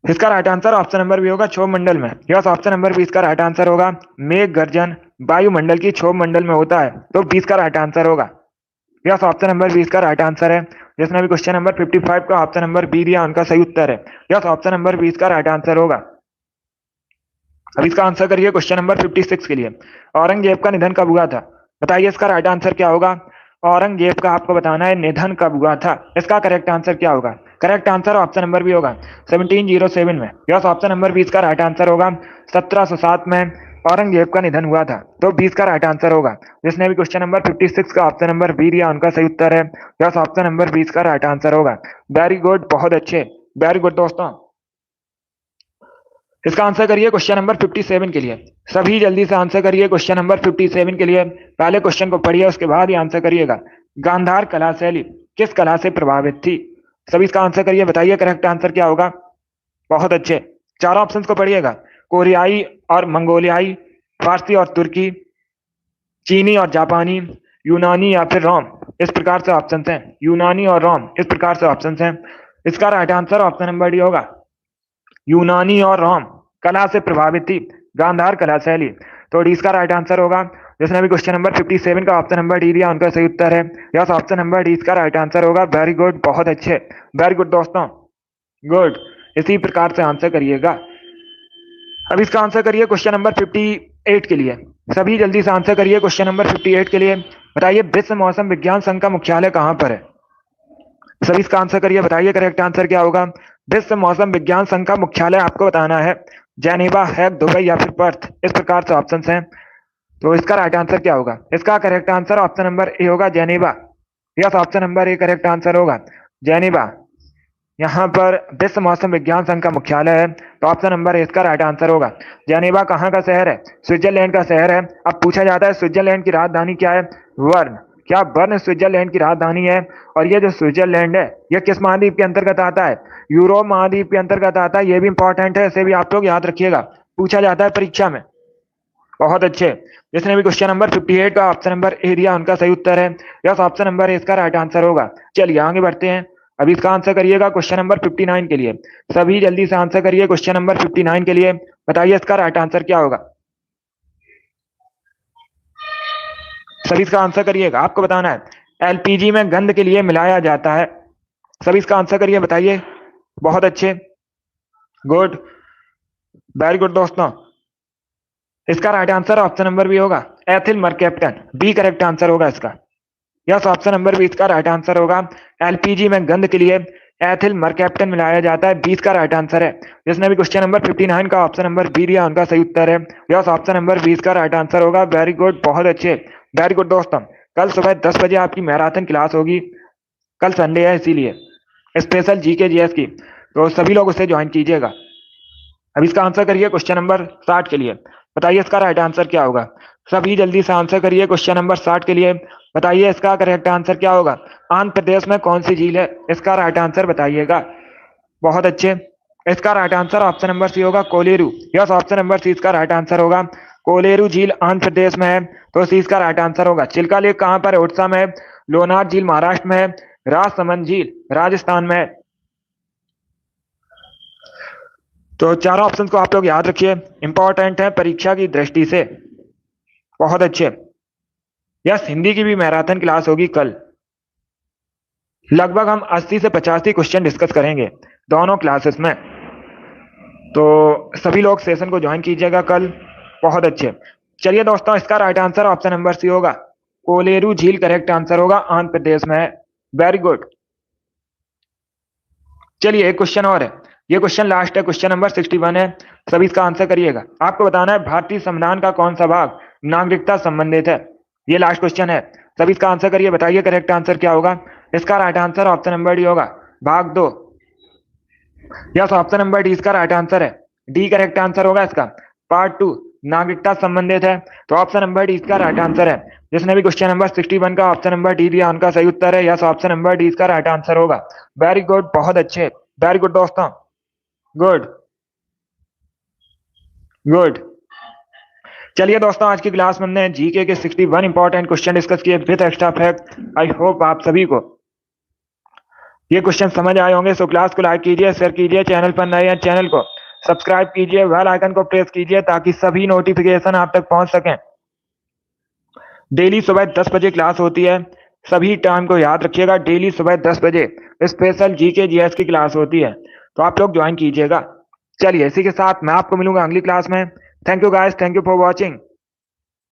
इसका right answer option number B होगा, क्षोभ मंडल में। यस, ऑप्शन नंबर बी इसका राइट आंसर होगा। मेघ गर्जन वायुमंडल की क्षोभ मंडल में होता है, तो 20 का राइट आंसर होगा। यस, ऑप्शन नंबर बी इसका राइट आंसर है। जिसने भी क्वेश्चन नंबर 55 का ऑप्शन नंबर बी दिया उनका सही उत्तर है। यस, ऑप्शन नंबर बी इसका राइट आंसर होगा। अब इसका आंसर करिए क्वेश्चन नंबर 56 के लिए। औरंगजेब का निधन कब हुआ था? बताइए इसका राइट आंसर क्या होगा। औरंगजेब का आपको बताना है निधन कब हुआ था, इसका करेक्ट आंसर क्या होगा। Correct answer option number B होगा, 1707 में। यस, ऑप्शन नंबर बी इसका राइट आंसर होगा। 1707 में औरंगजेब का निधन हुआ था, तो 20 का राइट आंसर होगा। जिसने भी क्वेश्चन नंबर 56 का ऑप्शन नंबर बी दिया उनका सही उत्तर है। यस, ऑप्शन नंबर 20 का राइट आंसर होगा। वेरी गुड, बहुत अच्छे, वेरी गुड दोस्तों। इसका आंसर करिए क्वेश्चन नंबर 57 के लिए। सभी जल्दी से आंसर करिए क्वेश्चन नंबर 57 के लिए। पहले क्वेश्चन को पढ़िए, उसके बाद ही आंसर करिएगा। गांधार कला शैली किस कला से प्रभावित थी? सभी इसका आंसर करिए, बताइए करेक्ट आंसर क्या होगा। बहुत अच्छे, चारों ऑप्शन को पढ़िएगा। कोरियाई और मंगोलियाई, फारसी और तुर्की, चीनी और जापानी, यूनानी या फिर रोम, इस प्रकार से ऑप्शन हैं। यूनानी और रोम, इस प्रकार से ऑप्शन हैं। इसका right answer option number D होगा, यूनानी और रोम कला से प्रभावित थी गांधार कला शैली, तो डी इसका राइट आंसर होगा। जिसने भी क्वेश्चन नंबर 57 का ऑप्शन नंबर डी दिया उनका सही उत्तर है यस, ऑप्शन नंबर डी इसका राइट आंसर होगा। वेरी गुड, बहुत अच्छे, वेरी गुड दोस्तों, गुड। इसी प्रकार से आंसर करिएगा। अब इसका आंसर करिए क्वेश्चन नंबर 58 के लिए। सभी जल्दी से आंसर करिए क्वेश्चन नंबर 58 के लिए। बताइए विश्व मौसम विज्ञान संघ का मुख्यालय कहां पर है? सभी इसका आंसर करिए, बताइए करेक्ट आंसर क्या होगा। विश्व मौसम विज्ञान संघ का मुख्यालय आपको बताना है जेनेवा, हैग, दुबई या फिर पर्थ। इस प्रकार से ऑप्शन हैं, तो इसका राइट आंसर क्या होगा? इसका correct answer option number A होगा, Geneva. Yes, option number A correct answer होगा, जेनेवा। यहाँ पर विश्व मौसम विज्ञान संघ का मुख्यालय है, तो ऑप्शन नंबर इसका राइट आंसर होगा। जेनेवा कहाँ का शहर है? स्विट्जरलैंड का शहर है। अब पूछा जाता है स्विट्जरलैंड की राजधानी क्या है? बर्न। क्या बर्न स्विट्जरलैंड की राजधानी है? और ये जो स्विट्जरलैंड है ये किस महाद्वीप के अंतर्गत आता है? यूरोप महाद्वीप के अंतर्गत आता है। ये भी इंपॉर्टेंट है, इसे भी आप लोग याद रखिएगा, पूछा जाता है परीक्षा में। बहुत अच्छे, जिसने भी क्वेश्चन नंबर 58 का ऑप्शन नंबर ए दिया उनका सही उत्तर है यस, ऑप्शन नंबर ए इसका राइट आंसर होगा। चलिए आगे बढ़ते हैं। अभी इसका आंसर करिएगा क्वेश्चन नंबर 59 के लिए। सभी जल्दी से आंसर करिए क्वेश्चन नंबर 59 के लिए। बताइए इसका राइट आंसर क्या होगा? सभी इसका आंसर करिएगा, आपको बताना है एलपीजी में गंध के लिए मिलाया जाता है। सभी इसका आंसर करिए, बताइए। बहुत अच्छे, गुड, वेरी गुड दोस्तों। इसका right answer option number B होगा, ethyl mercaptan. B correct answer होगा इसका। यस, ऑप्शन नंबर 20 का राइट आंसर होगा। एलपीजी में गंध के लिए एथिल मरकैप्टन मिलाया जाता है, 20 का राइट आंसर है। जिसने भी क्वेश्चन नंबर 59 का ऑप्शन नंबर बी दिया उनका सही उत्तर है यस, ऑप्शन नंबर 20 का राइट आंसर होगा। वेरी गुड, बहुत अच्छे, वेरी गुड दोस्तों। कल सुबह 10 बजे आपकी मैराथन क्लास होगी। कल संडे है इसीलिए स्पेशल जीके जीएस की, तो सभी लोग उसे ज्वाइन कीजिएगा। अब इसका आंसर करिए क्वेश्चन नंबर 60 के लिए। बताइए इसका राइट आंसर क्या होगा? सभी जल्दी से आंसर करिए क्वेश्चन नंबर 60 के लिए। बताइए इसका करेक्ट आंसर क्या होगा? आंध्र प्रदेश में कौन सी झील है? इसका राइट आंसर बताइएगा। बहुत अच्छे, इसका right answer option number C होगा, Kolleru. Yes, option number C इसका राइट आंसर होगा। कोलेरू झील आंध्र प्रदेश में है, तो सी इसका राइट आंसर होगा। चिल्का लेक कहां पर है? उड़ीसा में है। लोनार झील महाराष्ट्र में है। राजसमंद झील राजस्थान में है। तो चारों ऑप्शन को आप लोग याद रखिए, इंपॉर्टेंट है परीक्षा की दृष्टि से। बहुत अच्छे। यस, हिंदी की भी मैराथन क्लास होगी कल। लगभग हम 80 से 85 क्वेश्चन डिस्कस करेंगे दोनों क्लासेस में, तो सभी लोग सेशन को ज्वाइन कीजिएगा कल। बहुत अच्छे। चलिए दोस्तों, इसका right answer option number C होगा, कोलेरू झील करेक्ट आंसर होगा, आंध्र प्रदेश में है। Very good. चलिए एक क्वेश्चन और है, ये क्वेश्चन लास्ट है, क्वेश्चन नंबर 61 है। सभी इसका आंसर करिएगा। आपको बताना है भारतीय संविधान का कौन सा भाग नागरिकता संबंधित है। ये लास्ट क्वेश्चन है, सभी इसका आंसर करिए। बताइए करेक्ट आंसर क्या होगा? इसका right answer option number D होगा, भाग 2। यस, ऑप्शन नंबर डी इसका राइट आंसर है। डी करेक्ट आंसर होगा इसका, पार्ट 2 नागरिकता संबंधित है, तो ऑप्शन नंबर डी इसका राइट आंसर है। जिसने भी क्वेश्चन नंबर 61 का ऑप्शन नंबर डी दिया उनका सही उत्तर है यस, ऑप्शन नंबर डी इसका राइट आंसर होगा। वेरी गुड, बहुत अच्छे, वेरी गुड दोस्तों, गुड गुड। चलिए दोस्तों, आज की क्लास में हमने जीके के 61 इंपॉर्टेंट क्वेश्चन डिस्कस किए with extra fact. I hope आप सभी को ये क्वेश्चन समझ आए होंगे। सो क्लास को लाइक कीजिए, शेयर कीजिए, चैनल पर नए हैं चैनल को सब्सक्राइब कीजिए, बेल आइकन को प्रेस कीजिए ताकि सभी नोटिफिकेशन आप तक पहुंच सकें। डेली सुबह 10 बजे क्लास होती है, सभी टाइम को याद रखिएगा। डेली सुबह 10 बजे स्पेशल जीके जीएस की क्लास होती है, तो आप लोग ज्वाइन कीजिएगा। चलिए इसी के साथ मैं आपको मिलूंगा अगली क्लास में। Thank you guys, thank you for watching.